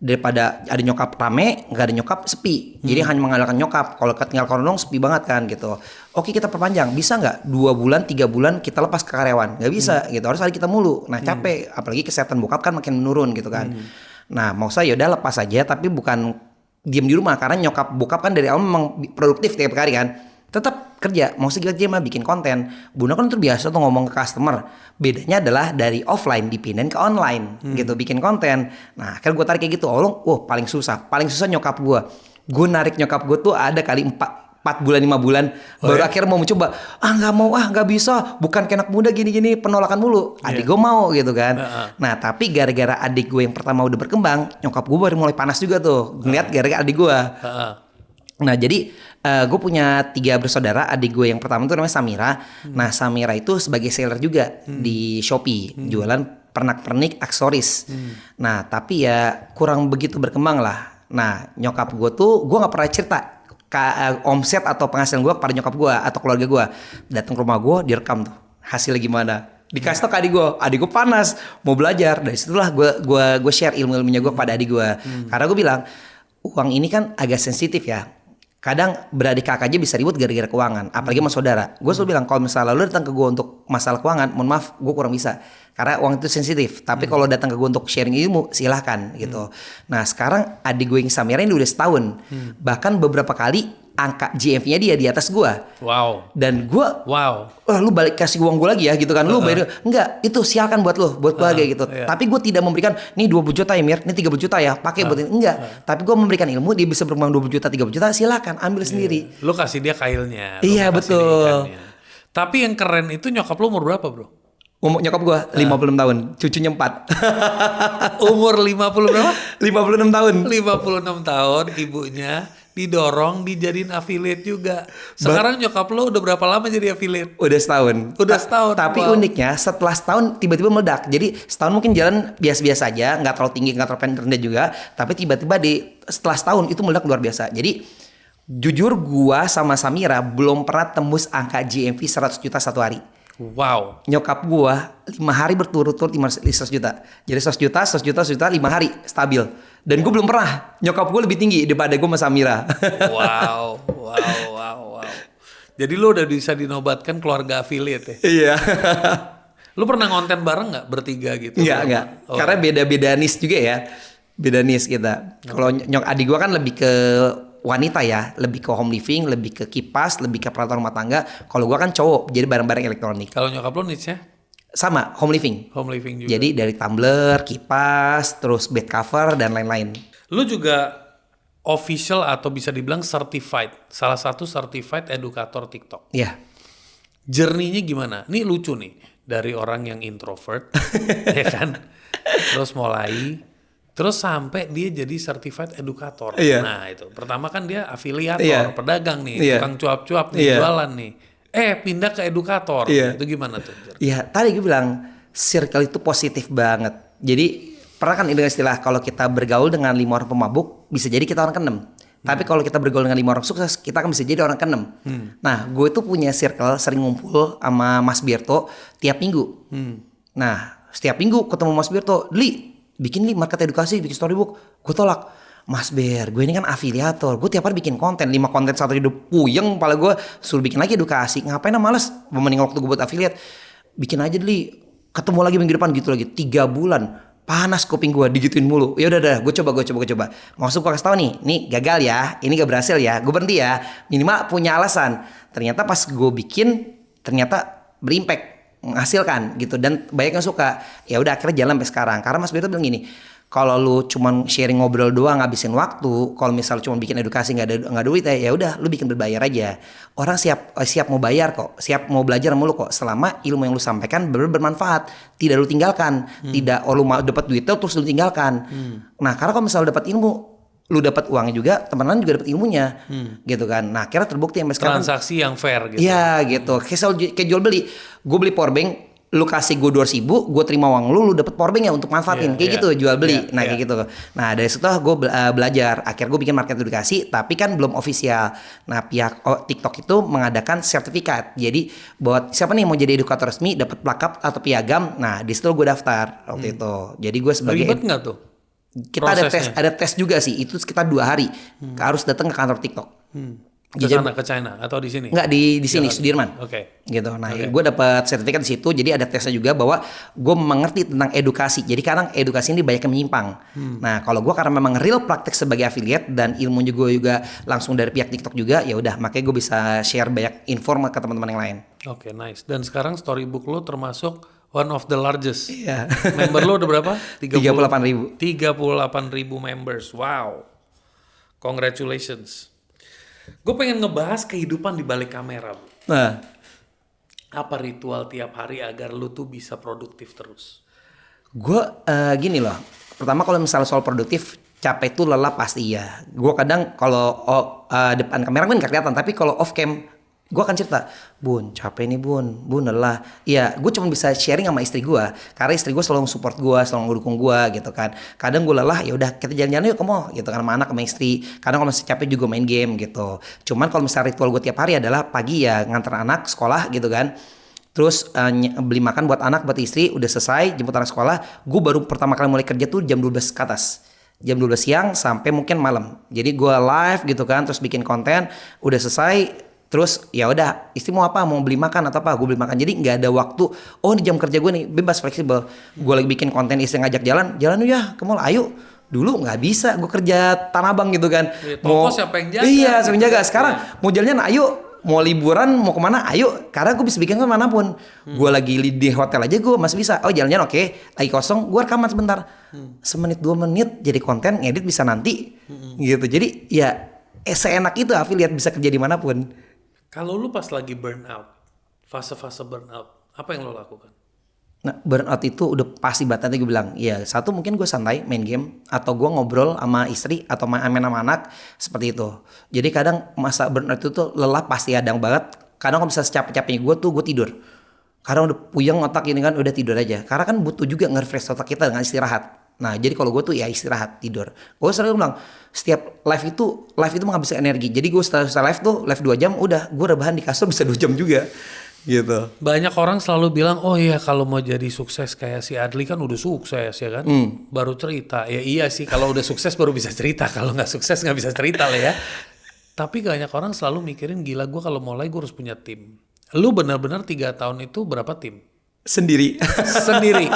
S1: Daripada ada nyokap rame, nggak ada nyokap sepi. Jadi hanya mengandalkan nyokap. Kalau tinggal korong sepi banget kan gitu. Oke kita perpanjang, bisa nggak 2 bulan 3 bulan kita lepas ke karyawan? Nggak bisa gitu, harus ada kita mulu. Nah capek, apalagi kesehatan bokap kan makin menurun gitu kan. Nah mau saya yaudah lepas aja, tapi bukan diem di rumah. Karena nyokap bokap kan dari awal memang produktif tiap hari kan. Tetap kerja, mau segala aja mah bikin konten. Bunda kan terbiasa tuh ngomong ke customer. Bedanya adalah dari offline dipindahin ke online gitu, bikin konten. Nah kan gue tarik kayak gitu, paling susah nyokap gue. Gue narik nyokap gue tuh ada kali 4 bulan 5 bulan baru akhirnya mau mencoba. Nggak bisa, bukan kayak anak muda gini-gini, penolakan mulu. Adik gue mau gitu kan. Nah tapi gara-gara adik gue yang pertama udah berkembang, nyokap gue baru mulai panas juga tuh ngeliat gara-gara adik gue. Nah jadi gue punya 3 bersaudara. Adik gue yang pertama tuh namanya Samira. Nah Samira itu sebagai seller juga di Shopee, jualan pernak-pernik aksesoris. Nah tapi ya kurang begitu berkembang lah. Nah nyokap gue tuh, gue nggak pernah cerita omset atau penghasilan gue kepada nyokap gue atau keluarga gue. Datang ke rumah gue direkam tuh hasilnya gimana. Dikasih tau ke adik gue panas mau belajar. Dari situlah gue share ilmunya gue kepada adik gue. Karena gue bilang uang ini kan agak sensitif ya. Kadang beradik kakak aja bisa ribut gara-gara keuangan, apalagi sama saudara. Gue selalu bilang kalau misalnya lo datang ke gue untuk masalah keuangan, mohon maaf, gue kurang bisa. Karena uang itu sensitif. Tapi kalau datang ke gue untuk sharing ilmu, silahkan gitu. Nah sekarang adik gue yang Samira ini udah setahun. Bahkan beberapa kali angka GMV-nya dia di atas gue.
S2: Wow.
S1: Dan gue, lu balik kasih uang gue lagi ya gitu kan. Lu bayar, enggak, itu silakan buat lu, buat keluarga gitu. Tapi gue tidak memberikan, nih 20 juta ya Mir, nih 30 juta ya, pakai buat ini. Enggak. Tapi gue memberikan ilmu, dia bisa berkembang 20 juta, 30 juta, silakan ambil sendiri.
S2: Lu kasih dia kailnya.
S1: Iya betul.
S2: Tapi yang keren itu nyokap lu umur berapa bro?
S1: Umur nyokap gue 56 tahun, cucunya 4.
S2: Umur 50 berapa?
S1: 56 tahun.
S2: 56 tahun ibunya didorong dijadiin affiliate juga. Sekarang nyokap lo udah berapa lama jadi affiliate?
S1: Udah setahun.
S2: Udah setahun.
S1: Tapi uniknya setelah setahun tiba-tiba meledak. Jadi setahun mungkin jalan biasa-biasa aja, nggak terlalu tinggi, nggak terlalu rendah juga. Tapi tiba-tiba setelah setahun itu meledak luar biasa. Jadi jujur gua sama Samira belum pernah tembus angka GMV 100 juta satu hari.
S2: Wow.
S1: Nyokap gua 5 hari berturut-turut 100 juta. Jadi 100 juta, 5 hari stabil. Dan gue belum pernah. Nyokap gue lebih tinggi daripada gue sama Samira.
S2: Wow. Jadi lo udah bisa dinobatkan keluarga affiliate ya?
S1: Iya.
S2: Lo pernah ngonten bareng nggak bertiga gitu?
S1: Enggak. Karena beda-beda niche juga ya. Beda niche kita. Kalau adik gue kan lebih ke wanita ya, lebih ke home living, lebih ke kipas, lebih ke peralatan rumah tangga. Kalau gua kan cowok, jadi barang-barang elektronik.
S2: Kalau nyokap lo niche-nya?
S1: Sama, home living.
S2: Home living juga.
S1: Jadi dari tumbler, kipas, terus bed cover dan lain-lain.
S2: Lu juga official atau bisa dibilang certified, salah satu certified edukator TikTok.
S1: Iya.
S2: Journey-nya gimana? Ini lucu nih, dari orang yang introvert, ya kan? Terus terus sampai dia jadi certified edukator.
S1: Iya.
S2: Nah itu, pertama kan dia afiliator, pedagang nih, tukang cuap-cuap nih, jualan nih. Pindah ke edukator. Itu gimana tuh?
S1: Iya, tadi gue bilang circle itu positif banget. Jadi pernah kan istilah kalau kita bergaul dengan 5 orang pemabuk, bisa jadi kita orang ke-6. Tapi kalau kita bergaul dengan 5 orang sukses, kita akan bisa jadi orang ke-6. Nah, gue itu punya circle sering ngumpul sama Mas Birto tiap minggu. Nah, setiap minggu ketemu Mas Birto, bikin market edukasi, bikin storybook. Gue tolak. Mas Ber, gue ini kan afiliator. Gue tiap hari bikin konten, 5 konten satu hidup. Puyeng kepala gue, suruh bikin lagi edukasi. Ngapain males, mending waktu gue buat affiliate. Bikin aja ketemu lagi minggu depan gitu lagi. 3 bulan, panas kuping gue, digituin mulu. Ya udah, gue coba. Maksud gue kasih tau nih gagal ya, ini gak berhasil ya. Gue berhenti ya, minimal punya alasan. Ternyata pas gue bikin, ternyata berimpact, menghasilkan gitu. Dan banyak yang suka. Ya udah akhirnya jalan sampai sekarang. Karena Mas Beto bilang gini, kalau lu cuman sharing ngobrol doang ngabisin waktu, kalau misal cuma bikin edukasi nggak ada duit ya udah lu bikin berbayar aja. Orang siap mau bayar kok, siap mau belajar sama lu kok, selama ilmu yang lu sampaikan bermanfaat, tidak lu tinggalkan, tidak lu mau dapat duitnya terus lu tinggalkan. Nah karena kalau misal dapat ilmu, lu dapat uangnya juga, teman-teman juga dapat ilmunya, gitu kan. Nah akhirnya terbukti sampai sekarang.
S2: Transaksi yang fair gitu.
S1: Iya gitu, kayak jual beli, gue beli powerbank. Lu kasih gue 200 ribu, gue terima uang lu dapat powerbank ya untuk manfaatin, kayak gitu jual beli, kayak gitu. Nah dari situ gue belajar, akhirnya gue bikin market edukasi, tapi kan belum ofisial. Nah pihak TikTok itu mengadakan sertifikat, jadi buat siapa nih mau jadi edukator resmi, dapat plakat atau piagam. Nah di situ gue daftar waktu itu. Jadi gue sebagai
S2: ribet nggak tuh?
S1: Kita ada tes juga sih, itu sekitar 2 hari, harus datang ke kantor TikTok.
S2: Ke sana, ke China atau di sini?
S1: Enggak, di sini Sudirman.
S2: Oke.
S1: Gitu. Nah, gue dapat sertifikat di situ. Jadi ada tesnya juga bahwa gue mengerti tentang edukasi. Jadi kadang edukasi ini banyak yang menyimpang. Nah, kalau gue karena memang real praktek sebagai affiliate dan ilmu juga langsung dari pihak TikTok juga, ya udah makanya gue bisa share banyak info ke teman-teman yang lain.
S2: Oke, nice. Dan sekarang storybook lo termasuk one of the largest.
S1: Iya.
S2: Member lo udah berapa?
S1: 38.000.
S2: 38.000 members. Wow. Congratulations. Gue pengen ngebahas kehidupan di balik kamera, Bu.
S1: Nah,
S2: apa ritual tiap hari agar lu tuh bisa produktif terus?
S1: Gue gini loh. Pertama kalau misalnya soal produktif, capek tuh lelah pasti ya. Gue kadang kalau depan kamera kan gak kelihatan, tapi kalau off cam gue akan cerita, bun capek nih bun lelah. Iya, gue cuma bisa sharing sama istri gue, karena istri gue selalu support gue, selalu ngedukung gue gitu kan. Kadang gue lelah, ya udah kita jalan-jalan yuk ke mall gitu kan, sama anak sama istri. Kadang kalau masih capek juga main game gitu. Cuman kalau misalnya ritual gue tiap hari adalah pagi ya nganter anak sekolah gitu kan. Terus beli makan buat anak, buat istri, udah selesai jemput anak sekolah. Gue baru pertama kali mulai kerja tuh jam 12 ke atas. Jam 12 siang sampai mungkin malam. Jadi gue live gitu kan, terus bikin konten, udah selesai. Terus ya udah, istri mau apa, mau beli makan atau apa, gue beli makan. Jadi nggak ada waktu. Oh ini jam kerja gue nih, bebas fleksibel. Gue lagi bikin konten, istri ngajak jalan yuk ya ke mall, ayo. Dulu nggak bisa, gue kerja Tanah Abang gitu kan.
S2: Toko siapa yang jaga?
S1: Iya, siapa yang
S2: gitu.
S1: jaga. Sekarang mau jalan, ayo. Mau liburan, mau kemana, ayo. Karena gue bisa bikin kan manapun. Gue lagi di hotel aja gue masih bisa. Oh jalan-jalan oke, lagi kosong, gue rekaman sebentar. Semenit 2 menit jadi konten, ngedit bisa nanti. Gitu. Jadi ya seenak itu affiliate bisa kerja dimanapun.
S2: Kalau lu pas lagi burnout, fase-fase burnout, apa yang lo lakukan?
S1: Nah burnout itu udah pasti banget. Nanti gue bilang, ya satu mungkin gue santai main game, atau gue ngobrol sama istri atau main sama anak, seperti itu. Jadi kadang masa burnout itu tuh lelah pasti ada banget. Kadang kalau bisa secapek-capeknya gue tidur. Karena udah puyeng otak ini kan, udah tidur aja. Karena kan butuh juga nge-refresh otak kita dengan istirahat. Nah jadi kalau gue tuh ya istirahat, tidur. Gue selalu bilang setiap live itu menghabiskan energi. Jadi gue setelah live 2 jam udah gue rebahan di kasur bisa 2 jam juga. Gitu.
S2: Banyak orang selalu bilang, oh iya kalau mau jadi sukses kayak si Adli kan udah sukses ya kan, baru cerita. Ya iya sih, kalau udah sukses baru bisa cerita, kalau nggak sukses nggak bisa cerita lah ya. Tapi banyak orang selalu mikirin, gila gue kalau mulai gue harus punya tim. Lu benar-benar 3 tahun itu berapa tim?
S1: Sendiri.
S2: Sendiri,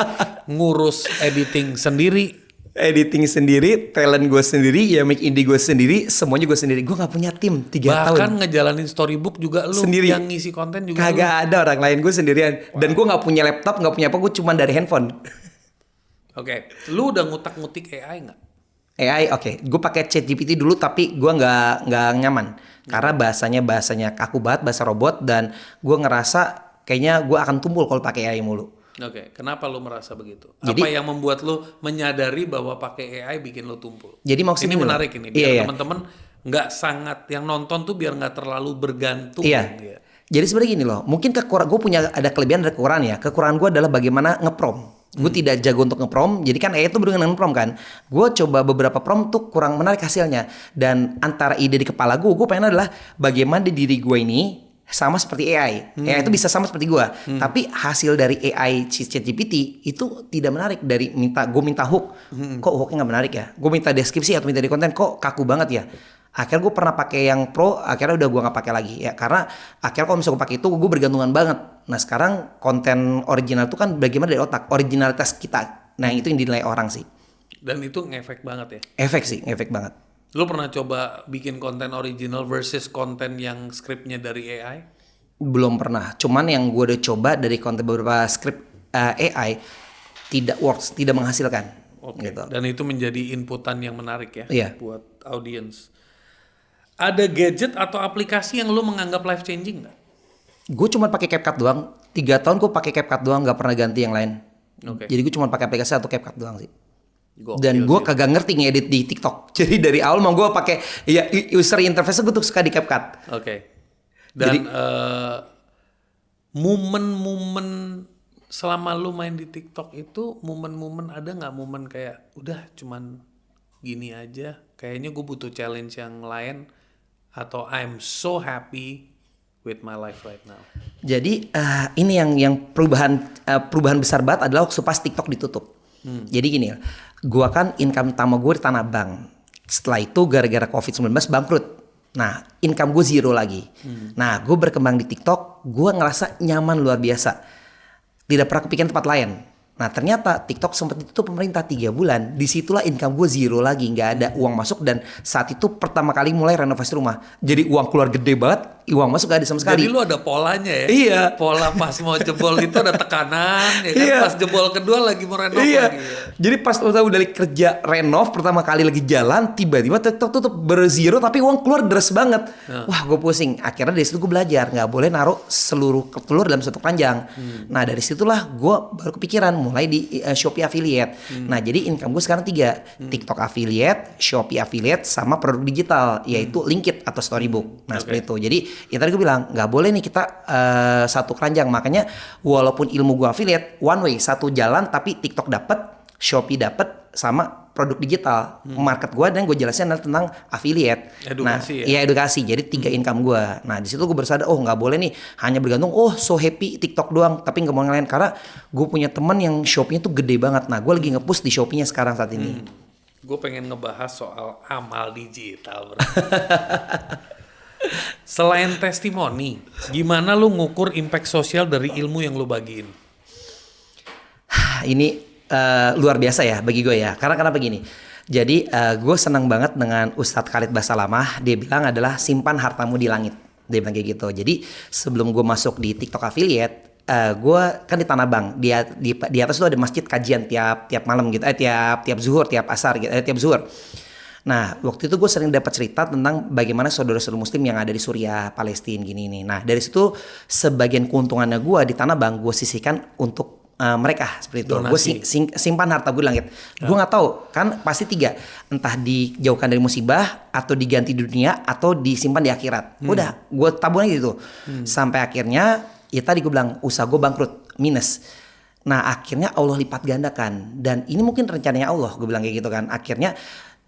S2: ngurus editing sendiri.
S1: Editing sendiri, talent gue sendiri, ya make indie gue sendiri, semuanya gue sendiri. Gue gak punya tim 3 tahun.
S2: Bahkan ngejalanin storybook juga lu,
S1: sendiri.
S2: yang ngisi konten juga
S1: Kagak
S2: lu.
S1: ada orang lain, gue sendirian. Dan gue gak punya laptop, gak punya apa, gue cuma dari handphone.
S2: Oke. Lu udah ngutak-ngutik AI nggak?
S1: AI oke. Gue pakai ChatGPT dulu tapi gue nggak nyaman. Karena bahasanya kaku banget, bahasa robot, dan gue ngerasa kayaknya gue akan tumpul kalau pakai AI mulu.
S2: Oke, kenapa lu merasa begitu?
S1: Jadi,
S2: apa yang membuat lu menyadari bahwa pakai AI bikin lu tumpul?
S1: Jadi maksudnya
S2: ini menarik ini, biar
S1: iya.
S2: teman-teman nggak sangat yang nonton tuh biar nggak terlalu bergantung.
S1: Iya.
S2: Ya.
S1: Jadi sebenarnya gini loh, mungkin gue punya ada kelebihan dan kekurangan ya. Kekurangan gue adalah bagaimana ngeprom. Gue tidak jago untuk ngeprom, jadi kan AI itu berhubungan dengan ngeprom kan. Gue coba beberapa prom tuh kurang menarik hasilnya. Dan antara ide di kepala gue pengen adalah bagaimana di diri gue ini sama seperti AI. AI itu bisa sama seperti gue. Tapi hasil dari AI ChatGPT itu tidak menarik. Gue minta hook, kok hooknya nggak menarik ya. Gue minta deskripsi atau minta di konten, kok kaku banget ya. Akhirnya gue pernah pakai yang pro, akhirnya udah gue nggak pakai lagi ya. Karena akhirnya kalau misalnya gue pakai itu, gue bergantungan banget. Nah sekarang konten original itu kan bagaimana dari otak, originalitas kita. Nah itu yang dinilai orang sih.
S2: Dan itu ngefek banget ya?
S1: Efek banget.
S2: Lu pernah coba bikin konten original versus konten yang skripnya dari AI?
S1: Belum pernah. Cuman yang gue udah coba dari konten beberapa skrip AI tidak works, tidak menghasilkan.
S2: Oke.
S1: Gitu.
S2: Dan itu menjadi inputan yang menarik ya
S1: Iya.
S2: buat audience. Ada gadget atau aplikasi yang lu menganggap life changing nggak?
S1: Gue cuma pakai CapCut doang. 3 tahun gue pakai CapCut doang, nggak pernah ganti yang lain.
S2: Oke.
S1: Jadi gue cuma pakai aplikasi atau CapCut doang sih.
S2: Gokil
S1: Dan gue
S2: sih.
S1: kagak ngerti ngedit di TikTok. Jadi dari awal mau gue pakai ya user interface gue tuh suka di CapCut.
S2: Oke. Dan momen-momen selama lu main di TikTok itu, momen-momen ada nggak momen kayak udah cuman gini aja, kayaknya gue butuh challenge yang lain, atau I'm so happy with my life right now?
S1: Jadi ini yang perubahan besar banget adalah waktu pas TikTok ditutup. Jadi gini, gua kan income utama gue di Tanah Abang. Setelah itu gara-gara COVID-19 bangkrut. Nah, income gue zero lagi. Nah, gue berkembang di TikTok, gue ngerasa nyaman luar biasa. Tidak pernah kepikiran tempat lain. Nah, ternyata TikTok sempat ditutup pemerintah 3 bulan. Disitulah income gue zero lagi, nggak ada uang masuk. Dan saat itu pertama kali mulai renovasi rumah. Jadi uang keluar gede banget, uang masuk gak ada sama sekali.
S2: Jadi lu ada polanya ya?
S1: Iya.
S2: Pola pas mau jebol itu ada tekanan, ya kan?
S1: Iya.
S2: Pas jebol kedua lagi mau renov
S1: Iya.
S2: lagi ya?
S1: Jadi pas udah dari kerja renov pertama kali lagi jalan, tiba-tiba TikTok tutup berzero tapi uang keluar deras banget. Wah, gue pusing. Akhirnya dari situ gue belajar nggak boleh naruh seluruh telur dalam satu keranjang. Nah dari situlah gue baru kepikiran mulai di Shopee affiliate. Nah jadi income gue sekarang 3, TikTok affiliate, Shopee affiliate, sama produk digital yaitu Linkit atau Storybook. Nah seperti itu. Jadi ya tadi gue bilang nggak boleh nih kita satu keranjang. Makanya walaupun ilmu gue affiliate one way, satu jalan, tapi TikTok dapet, Shopee dapet, sama produk digital. Market gue dan gue jelasin adalah tentang affiliate.
S2: Edukasi
S1: Iya edukasi. Jadi 3 income gue. Nah di situ gue bersadar, oh nggak boleh nih hanya bergantung, oh so happy TikTok doang, tapi nggak mau yang lain. Karena gue punya teman yang Shopee-nya tuh gede banget. Nah gue lagi nge-push di Shopee-nya sekarang saat ini.
S2: Gue pengen ngebahas soal amal digital, bro. Selain testimoni, gimana lu ngukur impact sosial dari ilmu yang lu bagiin?
S1: Ini luar biasa ya bagi gue ya. Karena kenapa gini? Jadi gue senang banget dengan Ustadz Khalid Basalamah. Dia bilang adalah simpan hartamu di langit. Dia bilang kayak gitu. Jadi sebelum gue masuk di TikTok affiliate, gue kan di Tanah Abang. Di atas tuh ada masjid kajian tiap malam gitu. Tiap zuhur, tiap asar, gitu, tiap zuhur. Nah waktu itu gue sering dapat cerita tentang bagaimana saudara-saudara Muslim yang ada di Suriah, Palestina gini nih. Nah dari situ sebagian keuntungannya gue di Tanah Abang gue sisihkan untuk mereka seperti itu. Gue simpan harta gue di langit. Gue nggak tahu kan pasti 3, entah dijauhkan dari musibah atau diganti di dunia atau disimpan di akhirat. Udah gue tabung aja gitu. Sampai akhirnya ya tadi gue bilang usaha gue bangkrut minus. Nah akhirnya Allah lipat gandakan dan ini mungkin rencananya Allah, gue bilang kayak gitu kan. Akhirnya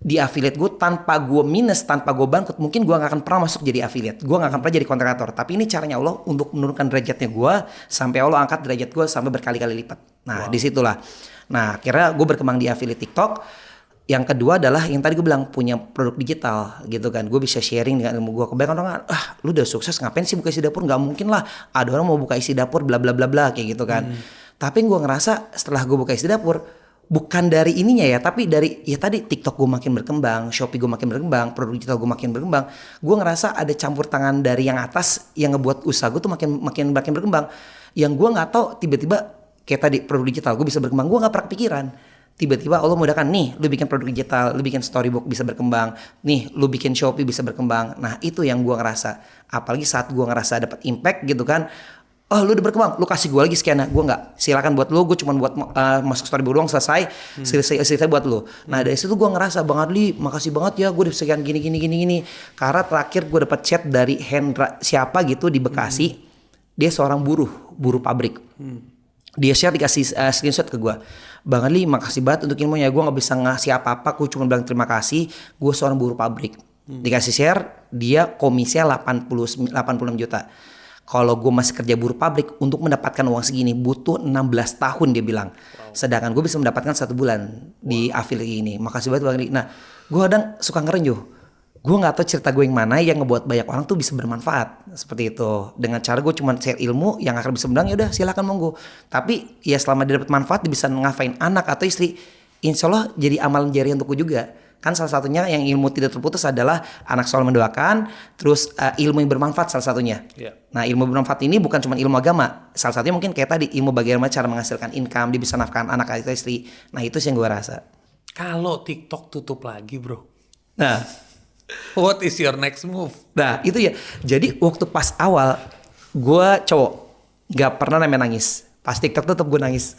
S1: di affiliate gue tanpa gue minus, tanpa gue bangkrut, mungkin gue gak akan pernah masuk jadi affiliate, gue gak akan pernah jadi content creator. Tapi ini caranya Allah untuk menurunkan derajatnya gue sampai Allah angkat derajat gue sampai berkali-kali lipat. Nah disitulah. Nah akhirnya gue berkembang di affiliate TikTok. Yang kedua adalah yang tadi gue bilang punya produk digital gitu kan. Gue bisa sharing dengan ilmu gue. Kebanyakan orang lu udah sukses ngapain sih buka isi dapur? Gak mungkin lah ada orang mau buka isi dapur bla bla bla bla kayak gitu kan. Tapi gue ngerasa setelah gue buka isi dapur, bukan dari ininya ya, tapi dari ya tadi TikTok gue makin berkembang, Shopee gue makin berkembang, produk digital gue makin berkembang. Gue ngerasa ada campur tangan dari yang atas yang ngebuat usaha gue tuh makin berkembang. Yang gue nggak tahu tiba-tiba kayak tadi produk digital gue bisa berkembang, gue nggak pernah kepikiran. Tiba-tiba Allah mudahkan nih, lu bikin produk digital, lu bikin storybook bisa berkembang, nih lu bikin Shopee bisa berkembang. Nah itu yang gue ngerasa, apalagi saat gue ngerasa dapat impact gitu kan. Oh lu udah berkembang, lu kasih gue lagi sekian. Gue nggak, silakan buat lu, gue cuma buat masuk story doang selesai, selesai buat lu. Nah dari situ gue ngerasa Bang Adli makasih banget ya, gue udah sekian gini. Karena terakhir gue dapat chat dari Hendra siapa gitu di Bekasi, dia seorang buruh pabrik. Dia share dikasih screenshot ke gue. Bang Adli makasih banget untuk ilmunya, gue nggak bisa ngasih apa-apa, gue cuma bilang terima kasih, gue seorang buruh pabrik. Dikasih share, dia komisinya 86 juta. Kalau gue masih kerja buruh pabrik untuk mendapatkan uang segini butuh 16 tahun dia bilang. Sedangkan gue bisa mendapatkan 1 bulan di affiliate ini. Makasih banget Bang Ri. Nah gue kadang suka ngerenjuh. Gue gak tahu cerita gue yang mana yang ngebuat banyak orang tuh bisa bermanfaat. Seperti itu. Dengan cara gue cuma share ilmu yang akan bisa menang, ya udah silakan monggo. Tapi ya selama dia dapat manfaat dia bisa ngafain anak atau istri. Insya Allah jadi amalan jariah untuk gue juga. Kan salah satunya yang ilmu tidak terputus adalah anak selalu mendoakan, terus ilmu yang bermanfaat salah satunya. Nah ilmu bermanfaat ini bukan cuma ilmu agama, salah satunya mungkin kayak tadi ilmu bagaimana cara menghasilkan income, dia bisa nafkahan anak atau istri. Nah itu sih yang gue rasa.
S2: Kalau TikTok tutup lagi bro,
S1: Nah
S2: what is your next move?
S1: Nah itu ya, jadi waktu pas awal gue cowok gak pernah namanya nangis. Pas TikTok tetep gue nangis.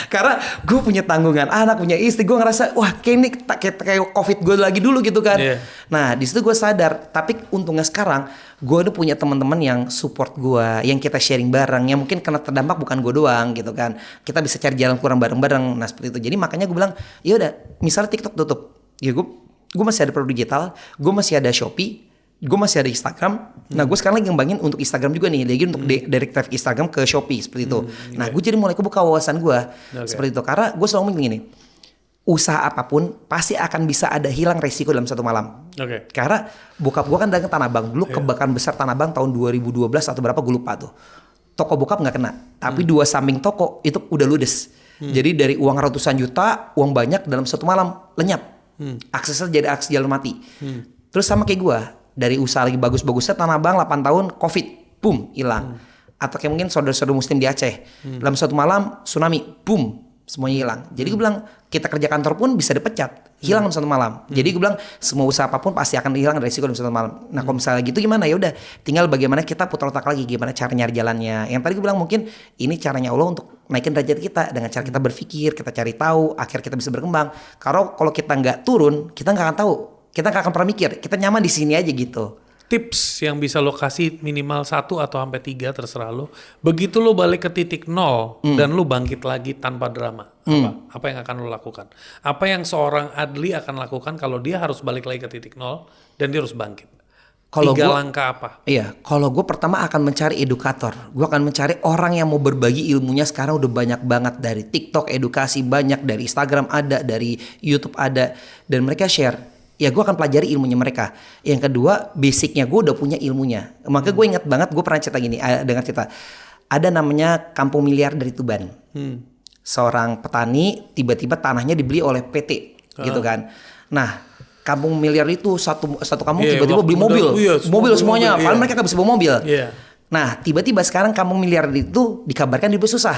S1: Karena gue punya tanggungan anak, punya istri. Gue ngerasa wah kayak ini kayak COVID gue lagi dulu gitu kan. Nah di situ gue sadar. Tapi untungnya sekarang gue udah punya teman-teman yang support gue, yang kita sharing bareng, yang mungkin kena terdampak bukan gue doang gitu kan. Kita bisa cari jalan kurang bareng-bareng. Nah seperti itu. Jadi makanya gue bilang ya udah, misalnya TikTok tutup, ya gue masih ada produk digital, gue masih ada Shopee, gue masih ada Instagram. Nah gue sekarang lagi ngembangin untuk Instagram juga nih, lagi untuk direct traffic Instagram ke Shopee seperti itu. Nah gue jadi mulai kebuka wawasan gue seperti itu. Karena gue selalu ngomong gini, usaha apapun pasti akan bisa ada hilang resiko dalam satu malam. Karena bokap gue kan dagang Tanah Abang. Dulu kebakaran besar Tanah Abang tahun 2012 atau berapa gue lupa tuh. Toko bokap gak kena, tapi 2 samping toko itu udah ludes. Jadi dari uang ratusan juta, uang banyak dalam satu malam lenyap. Aksesnya jadi akses jalan mati. Terus sama kayak gue, dari usaha lagi bagus-bagusnya Tanah Abang 8 tahun COVID, boom, hilang. Atau kayak mungkin saudara-saudara muslim di Aceh, dalam satu malam tsunami, boom, semuanya hilang. Jadi gue bilang kita kerja kantor pun bisa dipecat, hilang dalam satu malam. Jadi gue bilang semua usaha apapun pasti akan hilang resiko dalam satu malam. Nah kalau misalnya gitu gimana, ya udah tinggal bagaimana kita putar otak lagi, gimana cara nyari jalannya. Yang tadi gue bilang mungkin ini caranya Allah untuk naikin derajat kita dengan cara kita berpikir, kita cari tahu, akhir kita bisa berkembang. Karena kalau kita nggak turun, kita nggak akan tahu. Kita gak akan pernah mikir, kita nyaman di sini aja gitu.
S2: Tips yang bisa lo kasih minimal 1 atau sampai 3 terserah lo. Begitu lo balik ke titik 0 dan lo bangkit lagi tanpa drama. Apa yang akan lo lakukan? Apa yang seorang Adli akan lakukan kalau dia harus balik lagi ke titik 0 dan dia harus bangkit? Kalau 3 langkah apa?
S1: Iya, kalau gue pertama akan mencari edukator. Gue akan mencari orang yang mau berbagi ilmunya. Sekarang udah banyak banget dari TikTok, edukasi banyak, dari Instagram ada, dari YouTube ada. Dan mereka share. Ya gue akan pelajari ilmunya mereka. Yang kedua, basicnya gue udah punya ilmunya. Maka gue ingat banget, gue pernah cerita gini, dengar cerita. Ada namanya Kampung Miliar dari Tuban. Seorang petani tiba-tiba tanahnya dibeli oleh PT. gitu kan. Nah, kampung miliar itu satu kampung
S2: Iya,
S1: tiba-tiba beli mobil,
S2: semua
S1: mobil
S2: beli
S1: semuanya.
S2: mobil,
S1: Padahal
S2: iya.
S1: mereka gak bisa bawa mobil.
S2: Iya.
S1: Nah, tiba-tiba sekarang kampung miliar itu dikabarkan dia susah.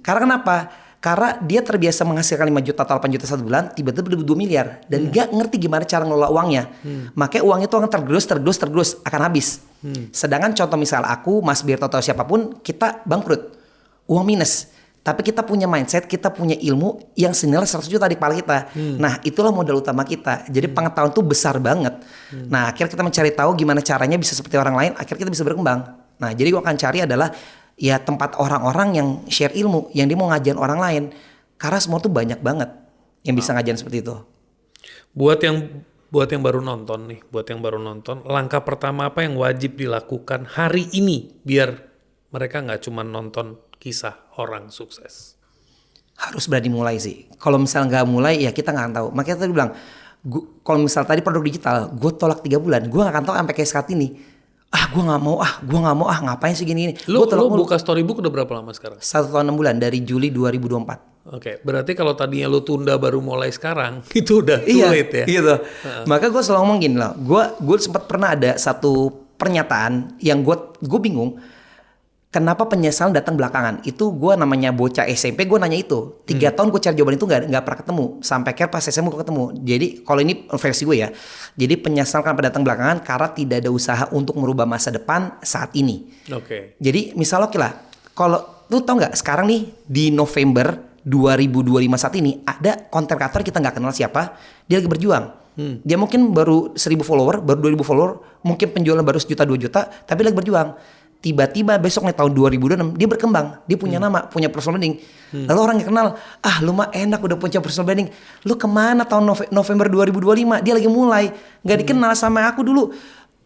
S1: Karena kenapa? Karena dia terbiasa menghasilkan 5 juta atau 8 juta satu bulan, tiba-tiba dapat 2 miliar dan gak ngerti gimana cara ngelola uangnya. Makanya uang itu akan tergerus, akan habis. Sedangkan contoh misal aku, Mas Birto atau siapapun, kita bangkrut, uang minus. Tapi kita punya mindset, kita punya ilmu yang senilai 100 juta di kepala kita. Nah, itulah modal utama kita. Jadi pengetahuan itu besar banget. Nah, akhirnya kita mencari tahu gimana caranya bisa seperti orang lain, akhirnya kita bisa berkembang. Nah, jadi gue akan cari adalah ya tempat orang-orang yang share ilmu, yang dia mau ngajarin orang lain. Karena semua tuh banyak banget yang bisa ngajarin seperti itu.
S2: Buat yang baru nonton nih, langkah pertama apa yang wajib dilakukan hari ini biar mereka nggak cuma nonton kisah orang sukses?
S1: Harus berani mulai sih. Kalau misal nggak mulai ya kita nggak tahu. Makanya tadi bilang, kalau misal tadi produk digital, gue tolak 3 bulan, gue nggak akan tahu sampai kayak saat ini. Gue nggak mau, ngapain sih gini.
S2: Lu buka storybook udah berapa lama sekarang?
S1: 1 tahun 6 bulan dari Juli 2024.
S2: Oke, berarti kalau tadinya lu tunda baru mulai sekarang, itu udah too late ya?
S1: Gitu. Maka gue selalu ngomong gini loh, gue sempat pernah ada satu pernyataan yang gue bingung. Kenapa penyesalan datang belakangan? Itu gue namanya bocah SMP, gue nanya itu. 3 tahun gue cari jawaban itu gak pernah ketemu. Sampai akhirnya pas SMA gue ketemu. Jadi kalau ini versi gue ya. Jadi penyesalan kenapa datang belakangan? Karena tidak ada usaha untuk merubah masa depan saat ini.
S2: Oke.
S1: Jadi misal oke lah. Kalau lu tau gak sekarang nih di November 2025 saat ini ada konten kreator kita gak kenal siapa. Dia lagi berjuang. Dia mungkin baru 1.000 follower, baru 2.000 follower. Mungkin penjualan baru 1 juta 2 juta. Tapi lagi berjuang. Tiba-tiba besok nih tahun 2026 dia berkembang, dia punya nama, punya personal branding. Lalu orang yang kenal, lu mah enak udah punya personal branding. Lu kemana tahun November 2025? Dia lagi mulai, nggak dikenal sama aku dulu.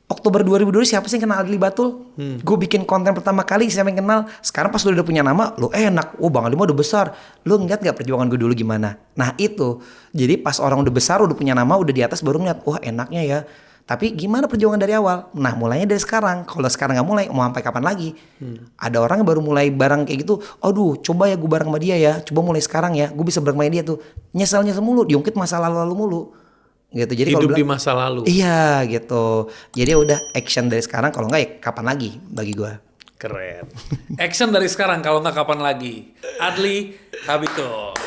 S1: Oktober 2020 siapa sih yang kenal Adli Batul? Gue bikin konten pertama kali siapa yang kenal. Sekarang pas lu udah punya nama, lu enak. Oh Bang Ali mah udah besar. Lu ngeliat gak perjuangan gue dulu gimana? Nah itu, jadi pas orang udah besar, udah punya nama, udah di atas baru ngeliat, wah enaknya ya. Tapi gimana perjuangan dari awal? Nah mulainya dari sekarang. Kalau sekarang gak mulai, mau sampai kapan lagi? Ada orang yang baru mulai barang kayak gitu. Aduh coba ya gue bareng sama dia ya. Coba mulai sekarang ya. Gue bisa bareng sama dia tuh. Nyesel mulu, diungkit masa lalu mulu. Gitu. Jadi
S2: Hidup
S1: kalau
S2: di masa lalu.
S1: Iya gitu. Jadi udah action dari sekarang. Kalau enggak ya kapan lagi bagi gue.
S2: Keren. Action dari sekarang kalau nggak kapan lagi. Adli Habito.